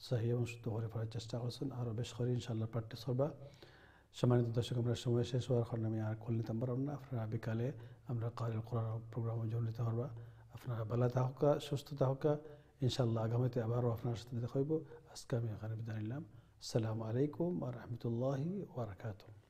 সহি এবং শুদ্ধ করে পড়ার চেষ্টা করছেন আরও বেশ করে ইনশাআল্লাহ প্র্যাকটিস করবা সম্মানিত দর্শক আমরা সময় শেষ হওয়ার কারণে আমি আর কল নিতে পারলাম না আপনারা বিকালে আমরা কারিল কোরআন প্রোগ্রামে যোগ নিতে পারবা আপনারা ভালো থাকা সুস্থ থাকা ইনশাআল্লাহ আগামীতে আবারও আপনার সাথে দেখা হইব আজকে আমি এখানে বিদায় নিলাম আসসালামু আলাইকুম ওয়া রাহমাতুল্লাহি ওয়া বারাকাতুহু